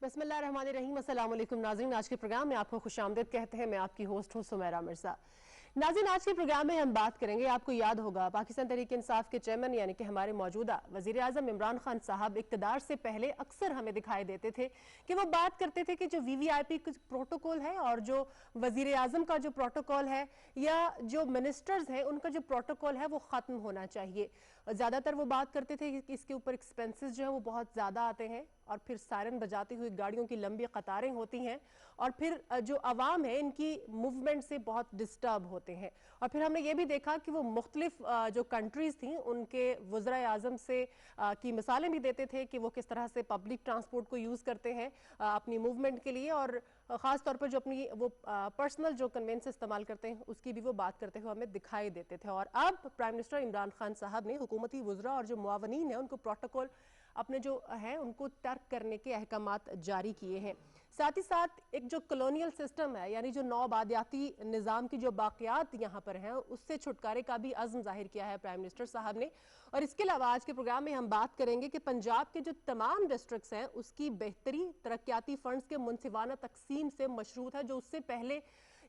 बिस्मिल्लाहिर्रहमानिर्रहीम। अस्सलाम वालेकुम नाज़रीन, आज के प्रोग्राम में आपको खुशामदीद कहते हैं। मैं आपकी होस्ट हूँ सुमेरा मिर्जा। नाज़रीन, आज के प्रोग्राम में हम बात करेंगे, आपको याद होगा पाकिस्तान तहरीक इंसाफ के चेयरमैन यानी कि हमारे मौजूदा वज़ीर आज़म इमरान खान साहब इक़्तिदार से पहले अक्सर हमें दिखाई देते थे कि वो बात करते थे कि जो VVIP प्रोटोकॉल है और जो वज़ीर आज़म का जो प्रोटोकॉल है या जो मिनिस्टर्स हैं उनका जो प्रोटोकॉल है वो ख़त्म होना चाहिए। ज़्यादातर वो बात करते थे कि इसके ऊपर एक्सपेंसेस जो है वो बहुत ज़्यादा आते हैं और फिर सायरन बजाती हुई गाड़ियों की लंबी कतारें होती हैं और फिर जो अवाम है इनकी मूवमेंट से बहुत डिस्टर्ब होते हैं। और फिर हमने ये भी देखा कि वो मुख्तलिफ जो कंट्रीज थी उनके वज़राए आज़म से की मिसालें भी देते थे कि वो किस तरह से पब्लिक ट्रांसपोर्ट को यूज़ करते हैं अपनी मूवमेंट के लिए, और ख़ास तौर पर जो अपनी वो पर्सनल जो कन्वेंस इस्तेमाल करते हैं उसकी भी वो बात करते हुए हमें दिखाई देते थे। और अब प्राइम मिनिस्टर इमरान खान साहब ने हुकूमती वज़रा और जो मुआवनीन है उनको प्रोटोकॉल अपने जो है उनको तर्क करने के अहकामात जारी किए हैं। साथ ही साथ एक जो कॉलोनियल सिस्टम है यानी जो नौआबादियाती निज़ाम की जो बाक़ियात यहाँ पर हैं उससे छुटकारे का भी अज़्म जाहिर किया है प्राइम मिनिस्टर साहब ने। और इसके अलावा आज के प्रोग्राम में हम बात करेंगे कि पंजाब के जो तमाम डिस्ट्रिक्ट्स हैं उसकी बेहतरी तरक्याती फंड्स के मुनसिफाना तकसीम से मशरूत है, जो उससे पहले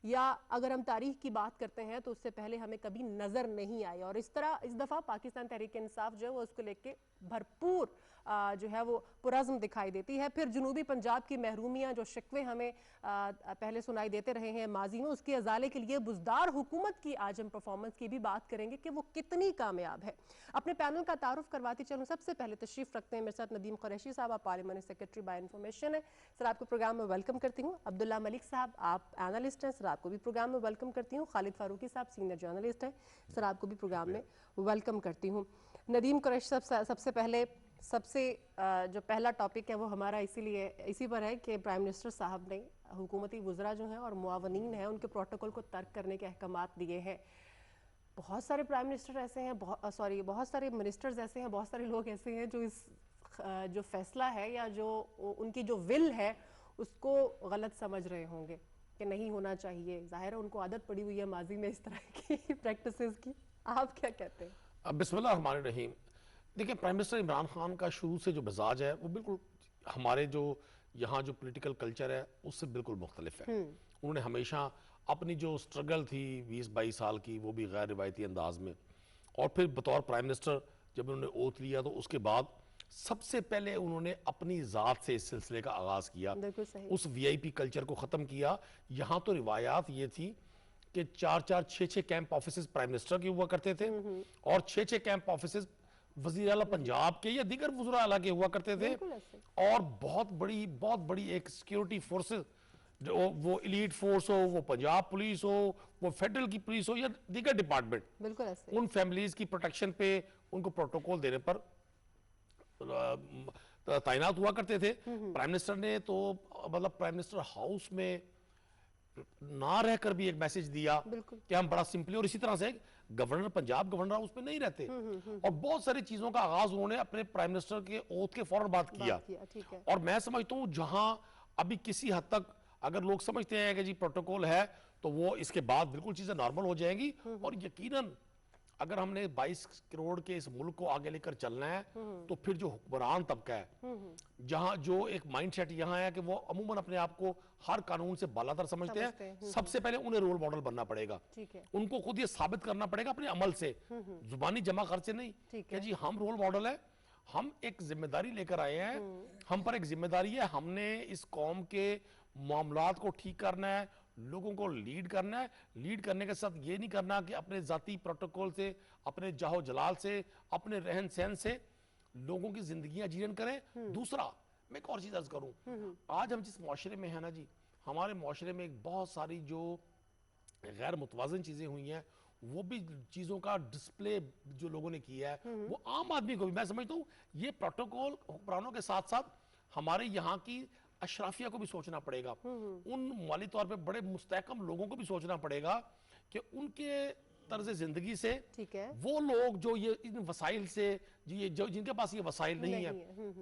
या अगर हम तारीख की बात करते हैं तो उससे पहले हमें कभी नजर नहीं आई। और इस तरह इस दफा पाकिस्तान तहरीक इंसाफ जो है वो उसको लेके भरपूर जो है वो पुरज़्म दिखाई देती है। फिर जनूबी पंजाब की महरूमियां जो शिकवे हमें पहले सुनाई देते रहे हैं माजी में, उसके अजाले के लिए बुजदार हुकूमत की आज हम परफॉर्मेंस की भी बात करेंगे कि वो कितनी कामयाब है। अपने पैनल का तारुफ करवाती चलूँ, सबसे पहले तशरीफ रखते हैं मेरे साथ नदीम कुरैशी साहब, आप पार्लियामेंट सेक्रेटरी बाय इंफॉर्मेशन है। सर आपको प्रोग्राम में वेलकम करती हूँ। अब्दुल्ला मलिक साहब, आप एनालिस्ट हैं, सर आपको भी प्रोग्राम में वेलकम करती हूँ। खालिद फारूकी साहब सीनियर जर्नलिस्ट हैं, सर आपको भी प्रोग्राम में वेलकम करती हूँ। नदीम कुरैशी साहब, सबसे पहले जो पहला टॉपिक है वो हमारा इसीलिए इसी पर है कि प्राइम मिनिस्टर साहब ने हुकूमती वज़रा जो हैं और मुआवनीन हैं उनके प्रोटोकॉल को तर्क करने के अहकामात दिए हैं। बहुत सारे प्राइम मिनिस्टर ऐसे हैं, बहुत सारे मिनिस्टर्स ऐसे हैं, बहुत सारे लोग ऐसे हैं जो इस जो फैसला है या जो उनकी जो विल है उसको गलत समझ रहे होंगे कि नहीं होना चाहिए। जाहिर है उनको आदत पड़ी हुई है माजी में इस तरह की प्रैक्टिसेस की। आप क्या कहते हैं? बिस्मिल्लाहिर्रहमानिर्रहीम। देखिए, प्राइम मिनिस्टर इमरान खान का शुरू से जो मिजाज है वो बिल्कुल हमारे जो यहाँ जो पॉलिटिकल कल्चर है उससे बिल्कुल मुख्तलिफ है। उन्होंने हमेशा अपनी जो स्ट्रगल थी 20-22 साल की वो भी गैर रिवायती अंदाज में, और फिर बतौर प्राइम मिनिस्टर जब उन्होंने ओथ लिया तो उसके बाद सबसे पहले उन्होंने अपनी ज़ात से इस सिलसिले का आगाज़ किया, उस VIP कल्चर को ख़त्म किया। यहाँ तो रिवायात ये थी कि 4-4, 6-6 कैंप ऑफिस प्राइम मिनिस्टर के हुआ करते थे और 6-6 कैंप ऑफिस वज़ीर आला पंजाब के या दीगर वज़ीर आला के हुआ करते थे, और बहुत बड़ी एक सिक्योरिटी फोर्सेस, वो एलीट फोर्स हो, वो पंजाब पुलिस हो, वो फेडरल की पुलिस हो या दीगर डिपार्टमेंट, बिल्कुल ऐसे उन फैमिलीज की प्रोटेक्शन पे उनको प्रोटोकॉल देने पर तैनात हुआ करते थे। प्राइम मिनिस्टर ने तो मतलब प्राइम मिनिस्टर हाउस में ना रहकर भी एक मैसेज दिया कि हम बड़ा सिंपली, और इसी तरह से गवर्नर पंजाब गवर्नर हाउस में नहीं रहते, और बहुत सारी चीजों का आगाज उन्होंने अपने प्राइम मिनिस्टर के ओथ के फौरन बाद किया। और मैं समझता हूं जहां अभी किसी हद तक अगर लोग समझते हैं कि जी प्रोटोकॉल है तो वो इसके बाद बिल्कुल चीजें नॉर्मल हो जाएंगी, और यकीनन अगर हमने 22 करोड़ के इस मुल्क को आगे लेकर चलना है तो फिर जो हुक्मरान तबका है, जहां जो एक माइंडसेट यहां है कि वो अमूमन अपने आप को हर कानून से बालातर समझते हैं, सबसे पहले उन्हें रोल मॉडल बनना पड़ेगा। उनको खुद ये साबित करना पड़ेगा अपने अमल से, जुबानी जमा खर्च से नहीं कि जी हम रोल मॉडल है, हम एक जिम्मेदारी लेकर आए हैं, हम पर एक जिम्मेदारी है, हमने इस कौम के मामलात को ठीक करना है, लोगों को लीड करना है। लीड करने के साथ ये नहीं करना कि अपने जाती प्रोटोकॉल से, अपने जाहो जलाल से, अपने रहन सहन से लोगों की जिंदगियां जीवन करें। दूसरा मैं एक और चीज अर्ज करूं, आज हम जिस मुआशरे में है ना जी, हमारे मुआशरे में एक बहुत सारी जो गैर मुतवाज़िन चीजें हुई हैं, वो भी चीजों का डिस्प्ले जो लोगों ने किया है वो आम आदमी को भी, मैं समझता हूं ये प्रोटोकॉल हुक्मरानों के साथ साथ हमारे यहाँ की अशराफिया को भी सोचना पड़ेगा, उन माली तौर पे बड़े मुस्तहकम लोगों को भी सोचना पड़ेगा कि उनके तर्ज जिंदगी से वो लोग जो ये इन वसाइल से ये जो जिनके पास ये वसाइल नहीं है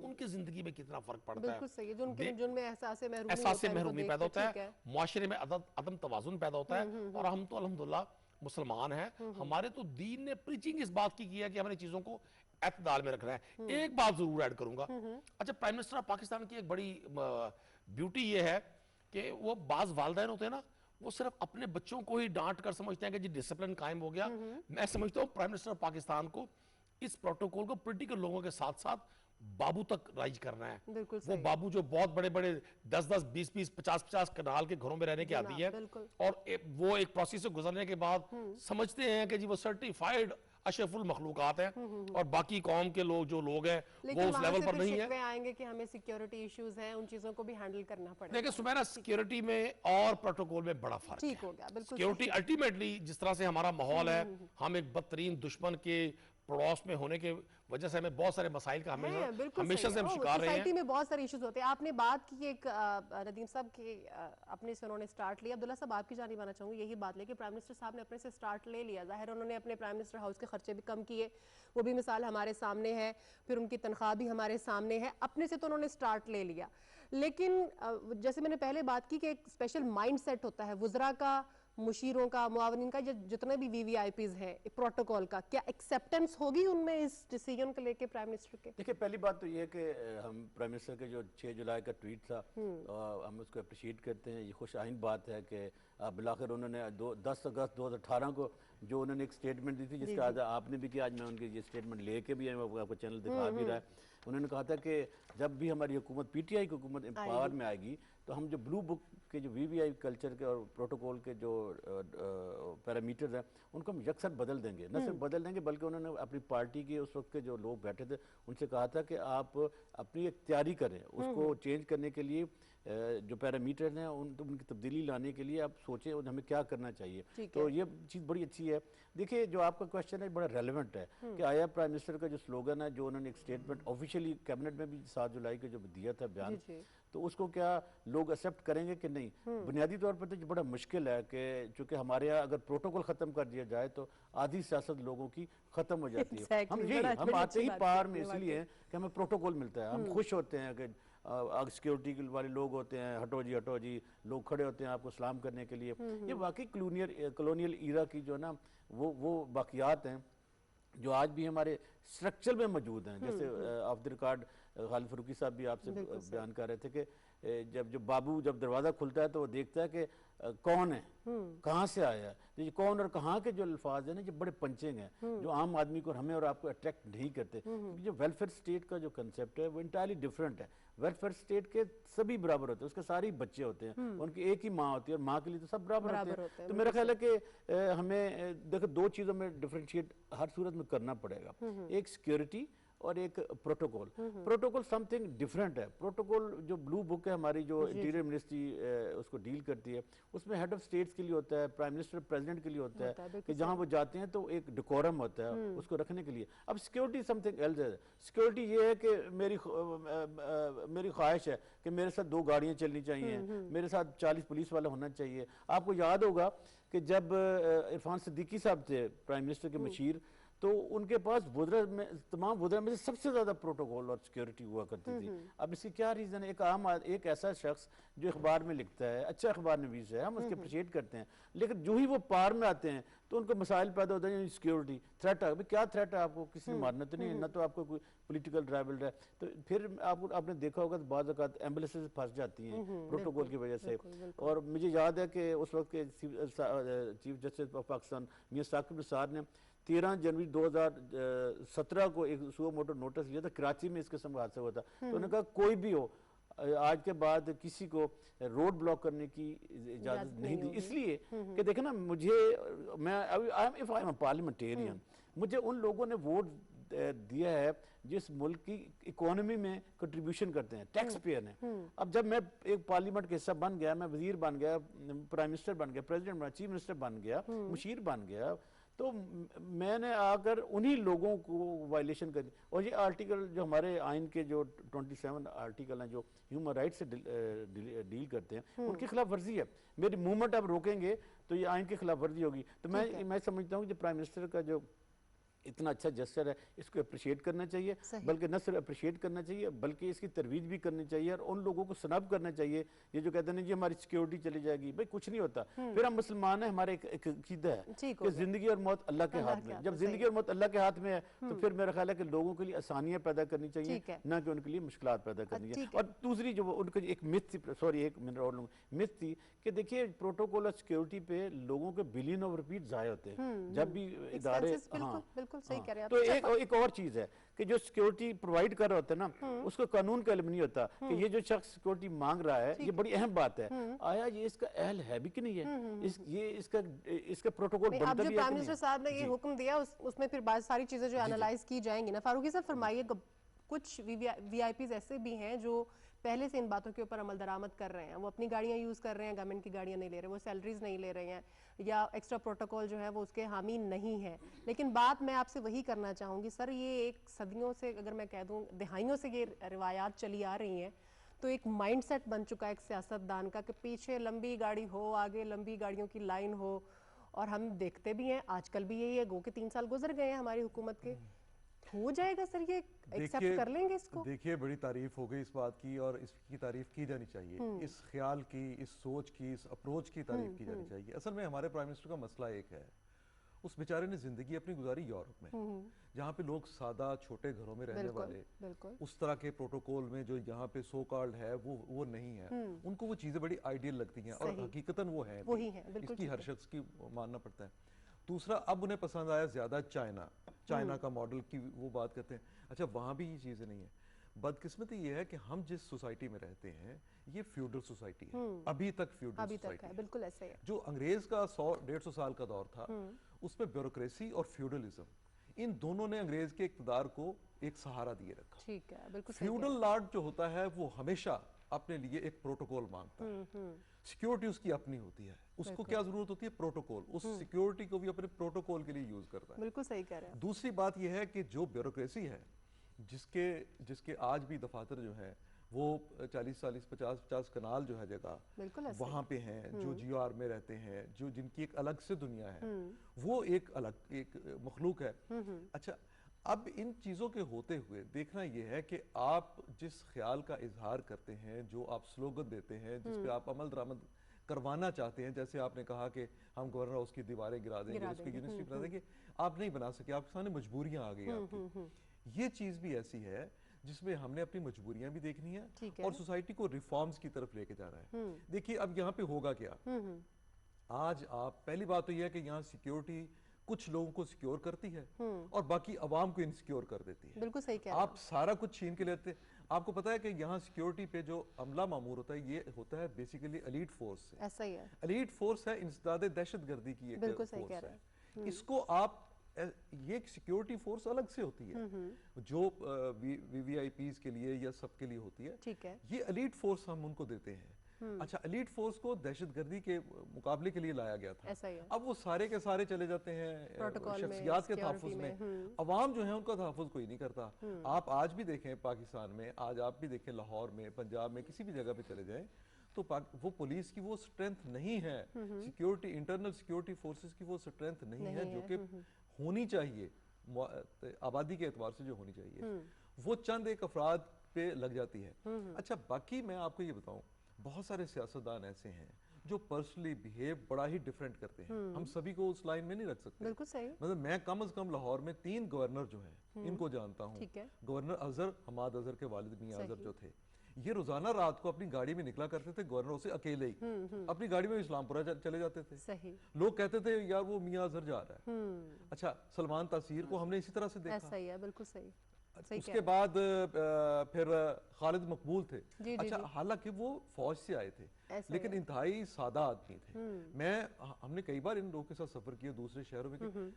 उनकी जिंदगी में कितना फर्क पड़ता है, जिनमें एहसास महरूमी पैदा होता है, मुआशरे में अदम तवाजुन पैदा होता है। और हम तो अल्हम्दुलिल्लाह मुसलमान हैं, हमारे तो दीन ने प्रीचिंग इस बात की है कि हमने चीजों को एतदाल में रखना है। एक बात जरूर ऐड करूंगा, अच्छा प्राइम मिनिस्टर ऑफ पाकिस्तान की एक बड़ी ब्यूटी ये है कि वो बाज वालिदैन होते हैं ना, वो सिर्फ अपने बच्चों को ही डांट कर समझते हैं कि जी डिसिप्लिन कायम हो गया। मैं समझता हूँ प्राइम मिनिस्टर ऑफ पाकिस्तान को इस प्रोटोकॉल को पॉलिटिकल लोगों के साथ साथ बाबू तक राइज करना है। वो बाबू जो बहुत बड़े बड़े 10-10, 20-20, 50-50 कनाल के घरों में रहने की आती है और वो एक प्रोसेस से गुजरने के बाद समझते हैं कि जी वो सर्टिफाइड अशरफुल मखलूकात हैं और बाकी कौम के लोग जो लोग हैं वो उस लेवल पर नहीं है। आएंगे कि हमें सिक्योरिटी इश्यूज हैं, उन चीजों को भी हैंडल करना पड़ेगा। देखिए सुमैरा, सिक्योरिटी में और प्रोटोकॉल में बड़ा फर्क ठीक हो गया, बिल्कुल। सिक्योरिटी अल्टीमेटली जिस तरह से हमारा माहौल है, हम एक बदतरीन दुश्मन के पड़ोस में होने के वजह से हमें बहुत सारे मसाइल का हमेशा से हम शिकार रहे हैं। सोसाइटी में बहुत सारे इश्यूज होते हैं। आपने बात की एक नदीम साहब के अपने से उन्होंने स्टार्ट लिया। अब्दुल्ला साहब आपकी जानिब आना चाहूंगी यही बात लेके प्राइम मिनिस्टर साहब ने अपने से स्टार्ट ले लिया, जाहिर उन्होंने अपने प्राइम मिनिस्टर हाउस के खर्चे भी कम किए, वो भी मिसाल हमारे सामने है, फिर उनकी तनख्वाह भी हमारे सामने है, अपने से तो उन्होंने स्टार्ट ले लिया। लेकिन जैसे मैंने पहले बात की कि एक स्पेशल माइंड सेट होता है वुज़रा का, मुशीरों का, मुआवनिन का, जितने भी वीवीआईपीज हैं प्रोटोकॉल का, क्या एक्सेप्टेंस होगी उनमें इस डिसीजन को लेके प्राइम मिनिस्टर के? देखिए पहली बात तो ये है कि हम प्राइम मिनिस्टर के जो 6 जुलाई का ट्वीट था हम उसको अप्रिशिएट करते हैं। ये खुश आइन बात है कि बिलाखिर उन्होंने 10 अगस्त 2018 को जो उन्होंने एक स्टेटमेंट दी थी, जिसका आज आपने भी किया, आज मैं उनकी ये स्टेटमेंट लेके भी आपको चैनल दिखा भी रहा है। उन्होंने कहा था कि जब भी हमारी हुकूमत पीटीआई की हुकूमत पावर में आएगी तो हम जो ब्लू बुक के जो वीवीआई कल्चर के और प्रोटोकॉल के जो पैरामीटर्स हैं उनको हम यकसर बदल देंगे। न सिर्फ बदल देंगे बल्कि उन्होंने अपनी पार्टी के उस वक्त के जो लोग बैठे थे उनसे कहा था कि आप अपनी एक तैयारी करें, उसको चेंज करने के लिए जो पैरामीटर्स हैं उनकी तब्दीली लाने के लिए आप सोचें और हमें क्या करना चाहिए। तो ये चीज़ बड़ी अच्छी है। देखिए जो आपका क्वेश्चन है बड़ा रेलेवेंट है कि आया प्राइम मिनिस्टर का जो स्लोगन है, जो उन्होंने एक स्टेटमेंट ऑफिशियली कैबिनेट में भी 7 जुलाई को जो दिया था बयान, तो उसको क्या लोग एक्सेप्ट करेंगे कि नहीं? बुनियादी तौर पर तो बड़ा मुश्किल है कि चूंकि हमारे यहाँ अगर प्रोटोकॉल खत्म कर दिया जाए तो आधी सियासत लोगों की खत्म हो जाती है। हम आते ही पार में इसलिए हैं कि हमें प्रोटोकॉल मिलता है, हम खुश होते हैं कि सिक्योरिटी वाले लोग होते हैं, हटो जी लोग खड़े होते हैं आपको सलाम करने के लिए। ये वाकई कॉलोनियल ईरा की जो ना वो बाकियात हैं जो आज भी हमारे स्ट्रक्चर में मौजूद हैं। जैसे of the record Khalid Farooqui साहब भी आपसे बयान कर रहे थे कि जब बाबू जब दरवाज़ा खुलता है तो वो देखता है कि कौन है, कहाँ से आया है। तो ये कौन और कहाँ के जो अल्फाज हैं ना ये बड़े पंचिंग हैं, जो आम आदमी को हमें और आपको अट्रैक्ट नहीं करते। क्योंकि जो वेलफेयर स्टेट का जो कंसेप्ट है वो इंटायरली डिफरेंट है। वेलफेयर स्टेट के सभी बराबर होते हैं, उसके सारे ही बच्चे होते हैं, उनकी एक ही माँ होती है और माँ के लिए तो सब बराबर होते हैं। तो मेरा ख्याल है कि हमें देखो 2 चीज़ों में डिफ्रेंशिएट हर सूरत में करना पड़ेगा, एक सिक्योरिटी और एक प्रोटोकॉल। प्रोटोकॉल समथिंग डिफरेंट है। प्रोटोकॉल जो ब्लू बुक है हमारी जो इंटीरियर मिनिस्ट्री उसको डील करती है, उसमें हेड ऑफ स्टेट्स के लिए होता है, प्राइम मिनिस्टर प्रेसिडेंट के लिए होता है कि जहां वो जाते हैं तो एक डिकोरम होता है उसको रखने के लिए। अब सिक्योरिटी समथिंग एल्स है। सिक्योरिटी ये है कि मेरी ख्वाहिश है कि मेरे साथ 2 गाड़ियां चलनी चाहिए, मेरे साथ 40 पुलिस वाला होना चाहिए। आपको याद होगा कि जब इरफान सिद्दीकी साहब थे प्राइम मिनिस्टर के मशीर, तो उनके पास वुज़रा में तमाम वुज़रा में से सबसे ज़्यादा प्रोटोकॉल और सिक्योरिटी हुआ करती थी। अब इसकी क्या रीज़न है? एक ऐसा शख्स जो अखबार में लिखता है, अच्छा अखबार नवीस है, हम उसके अप्रिशिएट करते हैं, लेकिन जो ही वो पार में आते हैं तो उनको मसाइल पैदा होते हैं। सिक्योरिटी थ्रेट है, क्या थ्रेट है? आपको किसी ने मारना तो नहीं है, ना तो आपको कोई पोलिटिकल ट्राइबल है। तो फिर आपने देखा होगा बाज़ औक़ात एम्बुलेंसेज फंस जाती हैं प्रोटोकॉल की वजह से। और मुझे याद है कि उस वक्त के चीफ जस्टिस ऑफ पाकिस्तान मियां साकिब निसार ने 13 जनवरी 2017 को एक सुओ मोटो नोटिस दिया था, कराची में इस किस्म का हादसा हुआ था। तो उन्होंने कहा कोई भी हो आज के बाद किसी को रोड ब्लॉक करने की इजाजत नहीं दी, इसलिए कि देखे ना मैं पार्लियामेंटेरियन, मुझे उन लोगों ने वोट दिया है जिस मुल्क की इकोनॉमी में कंट्रीब्यूशन करते हैं, टैक्स पेयर हैं। अब जब मैं एक पार्लियामेंट का हिस्सा बन गया, मैं वजीर बन गया, प्राइम मिनिस्टर बन गया, प्रेसिडेंट बना, चीफ मिनिस्टर बन गया, मुशीर बन गया, तो मैंने आकर उन्हीं लोगों को वायलेशन कर दी। और ये आर्टिकल जो हमारे आइन के जो 27 आर्टिकल हैं जो ह्यूमन राइट से डील करते हैं, उनकी खिलाफ वर्जी है। मेरी मूवमेंट आप रोकेंगे तो ये आइन की खिलाफ वर्जी होगी। तो मैं समझता हूँ कि प्राइम मिनिस्टर का जो इतना अच्छा जेस्चर है, इसको अप्रिशिएट करना चाहिए, बल्कि न सिर्फ अप्रिशिएट करना चाहिए बल्कि इसकी तरवीज भी करनी चाहिए और उन लोगों को स्नब करना चाहिए ये जो कहते हैं जी हमारी सिक्योरिटी चली जाएगी। भाई कुछ नहीं होता, फिर हम मुसलमान हैं, हमारे एक अकीदा है कि जिंदगी और मौत अल्लाह के हाथ में। जब जिंदगी और मौत अल्लाह के हाथ में है तो फिर मेरा ख्याल है कि लोगों के लिए आसानियां पैदा करनी चाहिए, ना कि उनके लिए मुश्किलात पैदा करनी चाहिए। और दूसरी जो उनकी एक मिथ थी, सॉरी एक मिनट और मिथ थी कि देखिए प्रोटोकॉल और सिक्योरिटी पे लोगों के बिलियन ऑफ रुपीस जाए होते हैं जब भी इदारे। बिल्कुल सही कह रहे हैं तो एक और चीज है कि जो सिक्योरिटी प्रोवाइड कर रहा होता है ना, उसको कानून का इल्म नहीं होता कि ये जो शख्स सिक्योरिटी मांग रहा है, ये बड़ी अहम बात है, आया ये इसका अहल है भी कि नहीं है, ये इसका प्रोटोकॉल बनता भी है। प्राइम मिनिस्टर साहब ने ये हुक्म दिया उसमें फिर बहुत सारी चीजें जो एनालाइज की जाएंगी ना। फारूकी साहब फरमाइए, कुछ वीआईपीज ऐसे भी हैं जो पहले से इन बातों के ऊपर अमल दरामद कर रहे हैं, वो अपनी गाड़ियां यूज़ कर रहे हैं, गवर्नमेंट की गाड़ियां नहीं ले रहे, वो सैलरीज नहीं ले रहे हैं या एक्स्ट्रा प्रोटोकॉल जो है वो उसके हामी नहीं है। लेकिन बात मैं आपसे वही करना चाहूँगी सर, ये एक सदियों से, अगर मैं कह दूँ दहाइयों से ये रिवायात चली आ रही हैं, तो एक माइंडसेट बन चुका है एक सियासतदान का कि पीछे लंबी गाड़ी हो, आगे लंबी गाड़ियों की लाइन हो। और हम देखते भी हैं, आजकल भी यही है, गो के 3 साल गुजर गए हैं हमारी हुकूमत के, हो जाएगा सर, ये एक्सेप्ट कर लेंगे इसको? देखिए बड़ी तारीफ हो गई इस बात की और इसकी तारीफ की जानी चाहिए, इस ख्याल की, इस सोच की, इस अप्रोच की तारीफ की जानी चाहिए। असल में हमारे प्राइम मिनिस्टर का मसला एक है, उस बेचारे ने जिंदगी अपनी गुजारी यूरोप में, जहाँ पे लोग सादा छोटे घरों में रहने वाले, उस तरह के प्रोटोकॉल में जो यहाँ पे सो कॉल्ड है वो नहीं है। उनको वो चीजें बड़ी आइडियल लगती हैं और हकीकतन वो है, इसकी हर शख्स की मानना पड़ता है। दूसरा, अब उन्हें पसंद आया ज्यादा चाइना का मॉडल की वो बात करते हैं। अच्छा, वहां भी ये चीजें नहीं है। बदकिस्मती ये है कि हम जिस सोसाइटी में रहते हैं ये फ्यूडल सोसाइटी है, अभी तक फ्यूडल सोसाइटी है, बिल्कुल ऐसे है। जो अंग्रेज का 100-150 साल का दौर था, उसमें ब्यूरोक्रेसी और फ्यूडलिज्म, इन दोनों ने अंग्रेज के इक़्तिदार को एक सहारा दिए रखा। ठीक है, बिल्कुल। फ्यूडल लॉर्ड जो होता है वो हमेशा अपने लिए एक प्रोटोकॉल मांगता है, सिक्योरिटी उसकी अपनी होती है, उसको क्या जरूरत होती है, प्रोटोकॉल, उस सिक्योरिटी को भी अपने प्रोटोकॉल के लिए यूज करता है। बिल्कुल सही कह रहे हैं। दूसरी बात यह है कि जो ब्यूरोक्रेसी है, जिसके आज भी दफातर जो है वो 40-50 कनाल जो है जगह वहां पे हैं, जो जीआर में रहते हैं, जो जिनकी एक अलग से दुनिया है, वो एक अलग एक मखलूक है। अच्छा, अब इन चीज़ों के होते हुए देखना यह है कि आप जिस ख्याल का इजहार करते हैं, जो आप स्लोगन देते हैं, जिस पे आप अमल दरामद करवाना चाहते हैं, जैसे आपने कहा कि हम गवर्नर हाउस की दीवारें गिरा देंगे, उसकी यूनिवर्सिटी बना देंगे, आप नहीं बना सके, आपके सामने मजबूरियां आ गई आपकी। ये चीज़ भी ऐसी है जिसमें हमने अपनी मजबूरियां भी देखनी है और सोसाइटी को रिफॉर्म्स की तरफ लेके जा रहा है। देखिए अब यहाँ पे होगा क्या, आज आप, पहली बात तो यह है कि यहाँ सिक्योरिटी कुछ लोगों को सिक्योर करती है और बाकी अवाम को इनसिक्योर कर देती है। बिल्कुल सही कह रहे हैं आप सारा कुछ छीन के लेते। आपको पता है कि यहाँ सिक्योरिटी पे जो अमला मामूर होता है, ये होता है बेसिकली एलीट फोर्स से। ऐसा ही है, एलीट फोर्स है, इंसदादे दहशतगर्दी की एक बिल्कुल सही फोर्स कह रहे हैं। है। इसको आप, ये एक सिक्योरिटी फोर्स अलग से होती है जो वीवीआईपीज के लिए या सबके लिए होती है। ठीक है, ये एलीट फोर्स हम उनको देते हैं। अच्छा, एलीट फोर्स को दहशतगर्दी के मुकाबले के लिए लाया गया था। ऐसा ही है। अब वो सारे के सारे चले जाते हैं शख्सियात के तहफ़्फ़ुज़ में, अवाम जो है उनका तहफ़्फ़ुज़ कोई नहीं करता। आप आज भी देखें पाकिस्तान में, आज आप भी देखें लाहौर में, पंजाब में, किसी भी जगह पे चले जाएं तो वो पुलिस की वो स्ट्रेंथ नहीं है, सिक्योरिटी, इंटरनल सिक्योरिटी फोर्सेस की वो स्ट्रेंथ नहीं है जो कि होनी चाहिए, आबादी के एतबार से जो होनी चाहिए, वो चंद एक अफराद पे लग जाती है। अच्छा, बाकी मैं आपको ये बताऊं, बहुत सारे सियासतदान ऐसे हैं जो पर्सनली बिहेव बड़ा ही डिफरेंट करते हैं, हम सभी को उस लाइन में नहीं रख सकते। बिल्कुल सही। मतलब मैं कम से कम लाहौर में 3 गवर्नर जो हैं इनको जानता हूँ। गवर्नर अजहर, हमाद अजहर के वालिद मियां अजहर जो थे, ये रोजाना रात को अपनी गाड़ी में निकला करते थे गवर्नरों से अकेले ही, अपनी गाड़ी में इस्लामपुरा चले जाते थे। सही। लोग कहते थे यार वो मियां अजहर जा रहा है। अच्छा, सलमान तासीर को हमने इसी तरह से देखा। ऐसा ही है, बिल्कुल सही। उसके बाद फिर खालिद मकबूल थे। अच्छा, हालांकि वो फौज से आए थे लेकिन इंतहाई सादा आदमी थे। हमने कई बार इन लोगों के साथ सफर किया दूसरे शहरों में।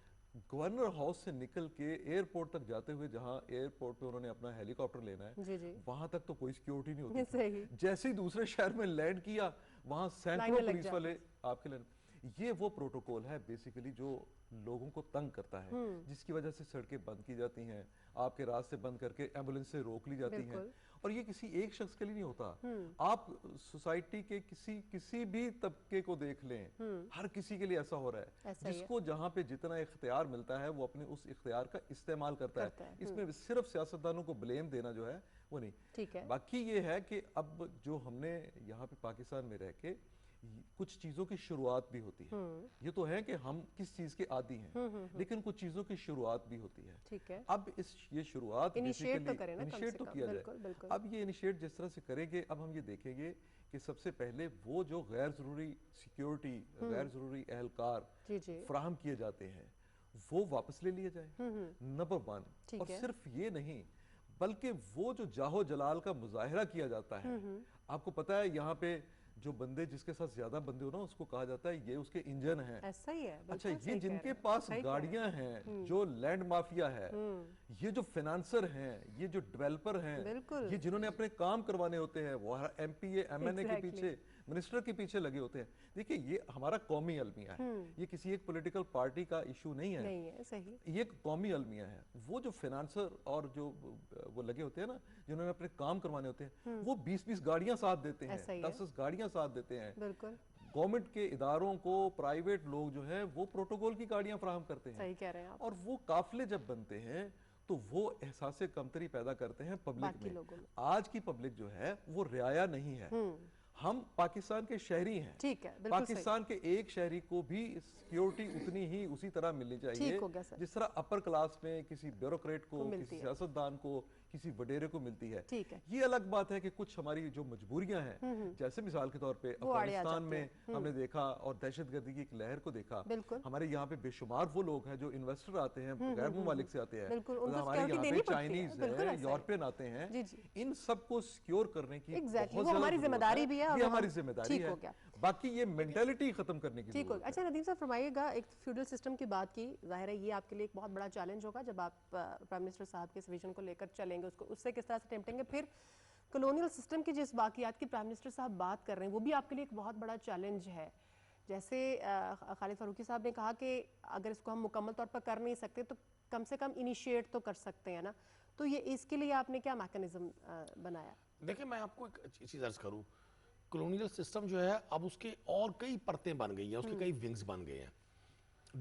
गवर्नर हाउस से निकल के एयरपोर्ट तक जाते हुए, जहां एयरपोर्ट पे उन्होंने अपना हेलीकॉप्टर लेना है, वहां तक तो कोई सिक्योरिटी नहीं होती। जैसे ही दूसरे शहर में लैंड किया, वहां सैकड़ों पुलिस वाले आपके लिए। ये वो प्रोटोकॉल है बेसिकली जो लोगों को तंग करता है, जिसकी वजह से सड़कें बंद की जाती हैं, आपके रास्ते बंद करके एम्बुलेंस से रोक ली जाती हैं। और ये किसी एक शख्स के लिए नहीं होता, आप सोसाइटी के किसी भी तबके को देख लें, हर किसी के लिए ऐसा हो रहा है। जिसको जहां पे जितना इख्तियार मिलता है वो अपने उस इख्तियार का इस्तेमाल करता है। इसमें सिर्फ सियासतदानों को ब्लेम देना जो है वो नहीं। ठीक है। बाकी ये है कि अब जो हमने यहाँ पे पाकिस्तान में रह के कुछ चीजों की शुरुआत भी होती है। ये तो है कि हम किस चीज के आदी हैं, लेकिन कुछ चीजों की शुरुआत भी होती है। ठीक है। अब ये शुरुआत इनिशिएट तो करें ना, इनिशिएट तो किया जाए। अब ये इनिशिएट जिस तरह से करेंगे, अब हम ये देखेंगे कि सबसे पहले वो जो गैर जरूरी सिक्योरिटी, गैर जरूरी एहलकार फराहम किए जाते हैं वो वापस ले लिए जाए, नंबर 1। और सिर्फ ये नहीं बल्कि वो जो जाहो जलाल का मुजाहिरा किया जाता है, आपको पता है यहाँ पे जो बंदे जिसके साथ ज्यादा बंदे हो ना उसको कहा जाता है ये उसके इंजन हैं। ऐसा ही है। अच्छा, ये जिनके पास गाड़ियां हैं, जो लैंड माफिया है, ये जो फाइनेंसर हैं, ये जो डेवलपर हैं, ये जिन्होंने अपने काम करवाने होते हैं, वो एमपी एमएनए के पीछे, मिनिस्टर के पीछे लगे होते हैं। देखिए ये हमारा कौमी अलमिया है, ये किसी एक पॉलिटिकल पार्टी का इशू नहीं है, सही। ये एक कौमी अलमिया है। वो जो फाइनेंसर और जो वो लगे होते हैं ना, जिन्होंने अपने काम करवाने होते हैं, वो 20-20 गाड़ियां साथ देते हैं, 10-10 गाड़ियां साथ देते हैं। बिल्कुल। गवर्नमेंट के इदारों को प्राइवेट लोग जो है वो प्रोटोकॉल की गाड़ियां फराहम करते हैं। सही कह रहे हैं आप। और वो काफिले जब बनते हैं तो वो एहसास कमतरी पैदा करते हैं पब्लिक में। आज की पब्लिक जो है वो रियाया नहीं है। हम पाकिस्तान के शहरी हैं, ठीक है, पाकिस्तान के एक शहरी को भी सिक्योरिटी उतनी ही उसी तरह मिलनी चाहिए जिस तरह अपर क्लास में किसी ब्यूरोक्रेट को, किसी सियासतदान को, किसी वडेरे को मिलती है। ये अलग बात है कि कुछ हमारी जो मजबूरियां हैं, जैसे मिसाल के तौर पे अफगानिस्तान में हमने देखा और दहशतगर्दी की एक लहर को देखा। हमारे यहाँ पे बेशुमार वो लोग हैं जो इन्वेस्टर आते हैं, गैर मुमालिक से आते हैं, हमारे यहाँ पे चाइनीज है, यूरोपियन आते हैं। इन सबको सिक्योर करने की हमारी जिम्मेदारी भी है, ये हमारी जिम्मेदारी है। बाकी ये मेंटालिटी खत्म करने की ठीक हो। अच्छा नदीम साहब फरमाइएगा, एक फ्यूडल सिस्टम की बात की, जाहिर है ये आपके लिए एक बहुत बड़ा चैलेंज होगा जब आप प्राइम मिनिस्टर साहब के इस विजन को लेकर चलेंगे, उसको उससे किस तरह से टेम्पटेंगे। फिर कॉलोनियल सिस्टम की जिस बाकियात की प्राइम मिनिस्टर साहब बात कर रहे हैं वो भी आपके लिए एक बहुत बड़ा चैलेंज है। जैसे खालिद फारूकी साहब ने कहा कि अगर इसको हम मुकम्मल तौर पर कर नहीं सकते तो कम से कम इनिशिएट तो कर सकते हैं ना, तो ये इसके लिए आपने क्या मैकेनिज्म बनाया? देखिए मैं आपको एक चीज़ अर्ज करूँ, कॉलोनियल सिस्टम जो है अब उसके और कई परतें बन गई हैं, उसके कई विंग्स बन गए हैं।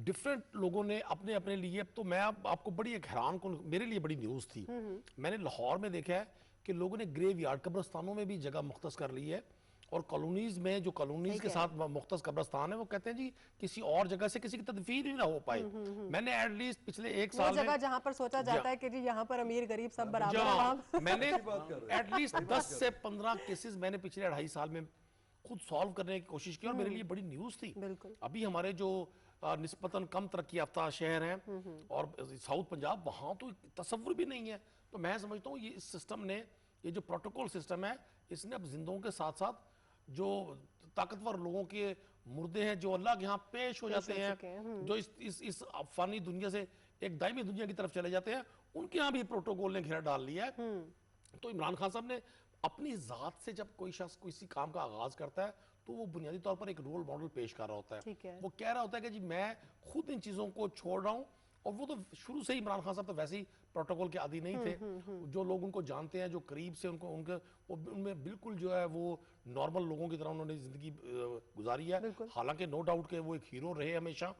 डिफरेंट लोगों ने अपने अपने लिए, अब तो मैं आपको बड़ी एक हैरान को, मेरे लिए बड़ी न्यूज़ थी, मैंने लाहौर में देखा है कि लोगों ने ग्रेव यार्ड कब्रस्तानों में भी जगह मुख्तस कर ली है, और कॉलोनीज में जो कॉलोनीज के साथ मुख्तस कब्रस्तान है वो कहते हैं जी किसी और जगह से किसी की तदफीन ही ना हो पाए। मैंने एटलीस्ट पिछले एक साल जगह जहां पर सोचा जाता है कि जी यहाँ पर अमीर गरीब सब बराबर हैं, मैंने एटलीस्ट 10 से 15 केसेस मैंने पिछले 2.5 साल में खुद सॉल्व करने की कोशिश की, और मेरे लिए बड़ी न्यूज़ थी। अभी हमारे जो निस्बतन कम तरक्की याफ्ता शहर हैं और साउथ पंजाब, वहाँ तो तसव्वुर भी नहीं है। तो मैं समझता हूँ ये इस सिस्टम ने, ये जो प्रोटोकॉल सिस्टम है, इसने अब जिंदों के साथ साथ जो ताकतवर लोगों के मुर्दे हैं जो अल्लाह के यहाँ पेश हो जाते हैं, जो इस अफानी दुनिया से एक दायमी दुनिया की तरफ चले जाते हैं, उनके यहाँ भी प्रोटोकॉल ने घेरा डाल लिया है। तो इमरान खान साहब ने अपनी ज़ात से जब कोई शख्स किसी काम का आगाज करता है तो वो बुनियादी तौर पर एक रोल मॉडल पेश कर रहा होता है। वो कह रहा होता है कि जी मैं खुद इन चीज़ों को छोड़ रहा हूँ, और वो तो शुरू से ही इमरान खान साहब तो वैसे ही प्रोटोकॉल के आदी नहीं थे। जो लोग उनको जानते हैं, जो करीब से उनके उनमें बिल्कुल जो है वो नॉर्मल लोगों की तरह उन्होंने जिंदगी गुजारी है। हालांकि नो डाउट के वो एक हीरो रहे हमेशा,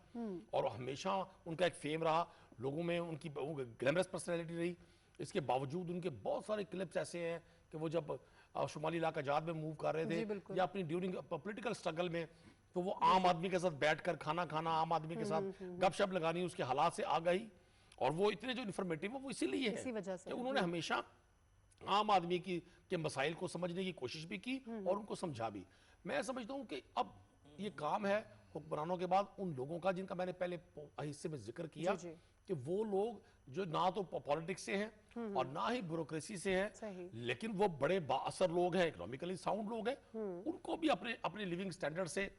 और हमेशा उनका एक फेम रहा, लोगों में उनकी ग्लैमरस पर्सनैलिटी रही। इसके बावजूद उनके बहुत सारे क्लिप्स ऐसे हैं कि वो जब शुमाली इलाका जात में मूव कर रहे थे या अपनी ड्यूरिंग पॉलिटिकल स्ट्रगल में, तो वो आम आदमी के साथ बैठकर खाना खाना, आम आदमी के साथ गपशप लगानी, उसके हालात से आ गई। और वो इतने जो इन्फॉर्मेटिव है वो इसीलिए है कि उन्होंने हमेशा आम आदमी के मसाइल को समझने की कोशिश भी की और उनको समझा भी। मैं समझता हूँ कि अब ये काम है हुक्मरानों के बाद उन लोगों का जिनका मैंने पहले हिस्से में जिक्र किया कि वो लोग जो ना तो पॉलिटिक्स से हैं और ना ही ब्यूरोक्रेसी से हैं, लेकिन वो बड़े बाअसर लोग हैं, इकोनॉमिकली साउंड लोग हैं। उनको भी अपने लिविंग स्टैंडर्ड से,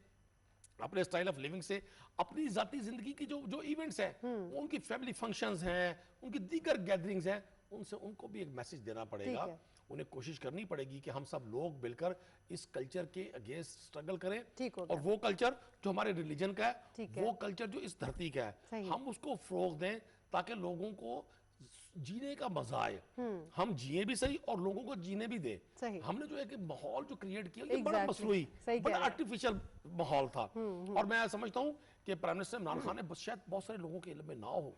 अपने स्टाइल ऑफ लिविंग से, अपनी जाती जिंदगी की जो इवेंट्स हैं, उनकी फैमिली फंक्शंस हैं, उनकी दीगर गैदरिंग्स हैं, उनसे उनको भी एक मैसेज देना पड़ेगा। उन्हें कोशिश करनी पड़ेगी कि हम सब लोग मिलकर इस कल्चर के अगेंस्ट स्ट्रगल करें। ठीक हो और वो कल्चर जो हमारे रिलीजन का ठीक है, वो कल्चर जो इस धरती का है, हम उसको फरोग दें ताकि लोगों को जीने का मजा आए, हम जिए भी सही और लोगों को जीने भी दे। हमने जो एक माहौल जो क्रिएट किया, ये बड़ा मसरूई, बड़ा आर्टिफिशियल माहौल था। और मैं समझता हूँ कि प्राइम मिनिस्टर इमरान खान ने शायद बहुत सारे लोगों के इल्म में ना हो,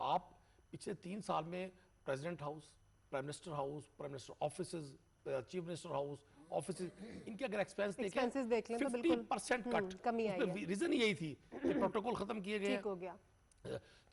आप पिछले 3 साल में president house, prime minister offices, chief minister house office, इनके अगर एक्सपेंस देखें 50% कट, कमी आई है। रीजन यही थी कि प्रोटोकॉल खत्म किए गए, ठीक हो गया,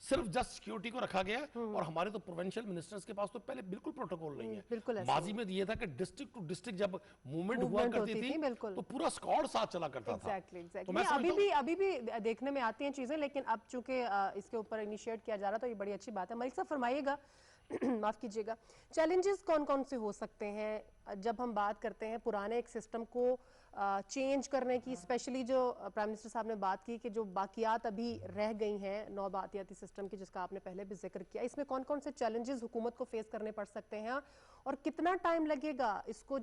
सिर्फ जस्ट सिक्योरिटी को रखा गया। और हमारे तो प्रोविंशियल मिनिस्टर्स के पास तो पहले बिल्कुल प्रोटोकॉल नहीं है। माजी में ये था कि डिस्ट्रिक्ट टू डिस्ट्रिक्ट जब मूवमेंट हुआ करती थी तो पूरा स्क्वाड साथ चला करता था। तो मैं अभी भी देखने में आती हैं चीजें, लेकिन अब चूंकि इसके ऊपर इनिशिएट किया जा रहा तो ये बड़ी अच्छी बात है। मलिक साहब फरमाइएगा, माफ कीजिएगा, चैलेंजेस कौन कौन से हो सकते हैं जब हम बात करते हैं पुराने एक सिस्टम को चेंज करने की, स्पेशली जो प्राइम मिनिस्टर साहब ने बात की कि जो बाकियात अभी रह गई हैं नौ बाकियाती सिस्टम की, जिसका आपने पहले भी जिक्र किया, इसमें कौन कौन से चैलेंजेस हुकूमत को फेस करने पड़ सकते हैं और कितना टाइम लगेगा इसको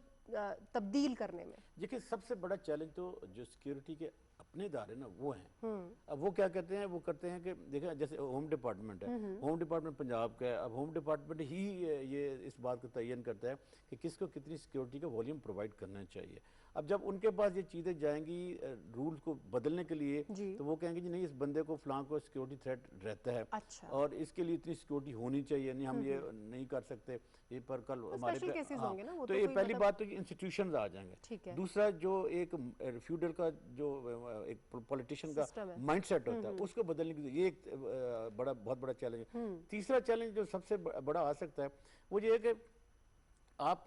तब्दील करने में? देखिए, सबसे बड़ा चैलेंज तो जो सिक्योरिटी के अपने इदारे ना वो हैं। अब वो क्या कहते हैं, वो करते हैं कि देखिए जैसे होम डिपार्टमेंट है, होम डिपार्टमेंट पंजाब का है, अब होम डिपार्टमेंट ही ये इस बात का तयन करता है कि किसको कितनी सिक्योरिटी का वॉल्यूम प्रोवाइड करना चाहिए। अब जब उनके पास ये चीज़ें जाएंगी रूल्स को बदलने के लिए, तो वो कहेंगे जी नहीं, इस बंदे को फलां को सिक्योरिटी थ्रेट रहता है, अच्छा। और इसके लिए इतनी सिक्योरिटी होनी चाहिए, नहीं हम ये नहीं कर सकते, ये पर कल हमारे तो ये पहली बात तो इंस्टीट्यूशन आ जाएंगे। दूसरा जो एक फ्यूडल का जो एक पॉलिटिशियन का माइंडसेट होता है उसको बदलने की, ये एक बहुत बड़ा चैलेंज है। तीसरा चैलेंज जो सबसे बड़ा आ सकता है वो ये है कि आप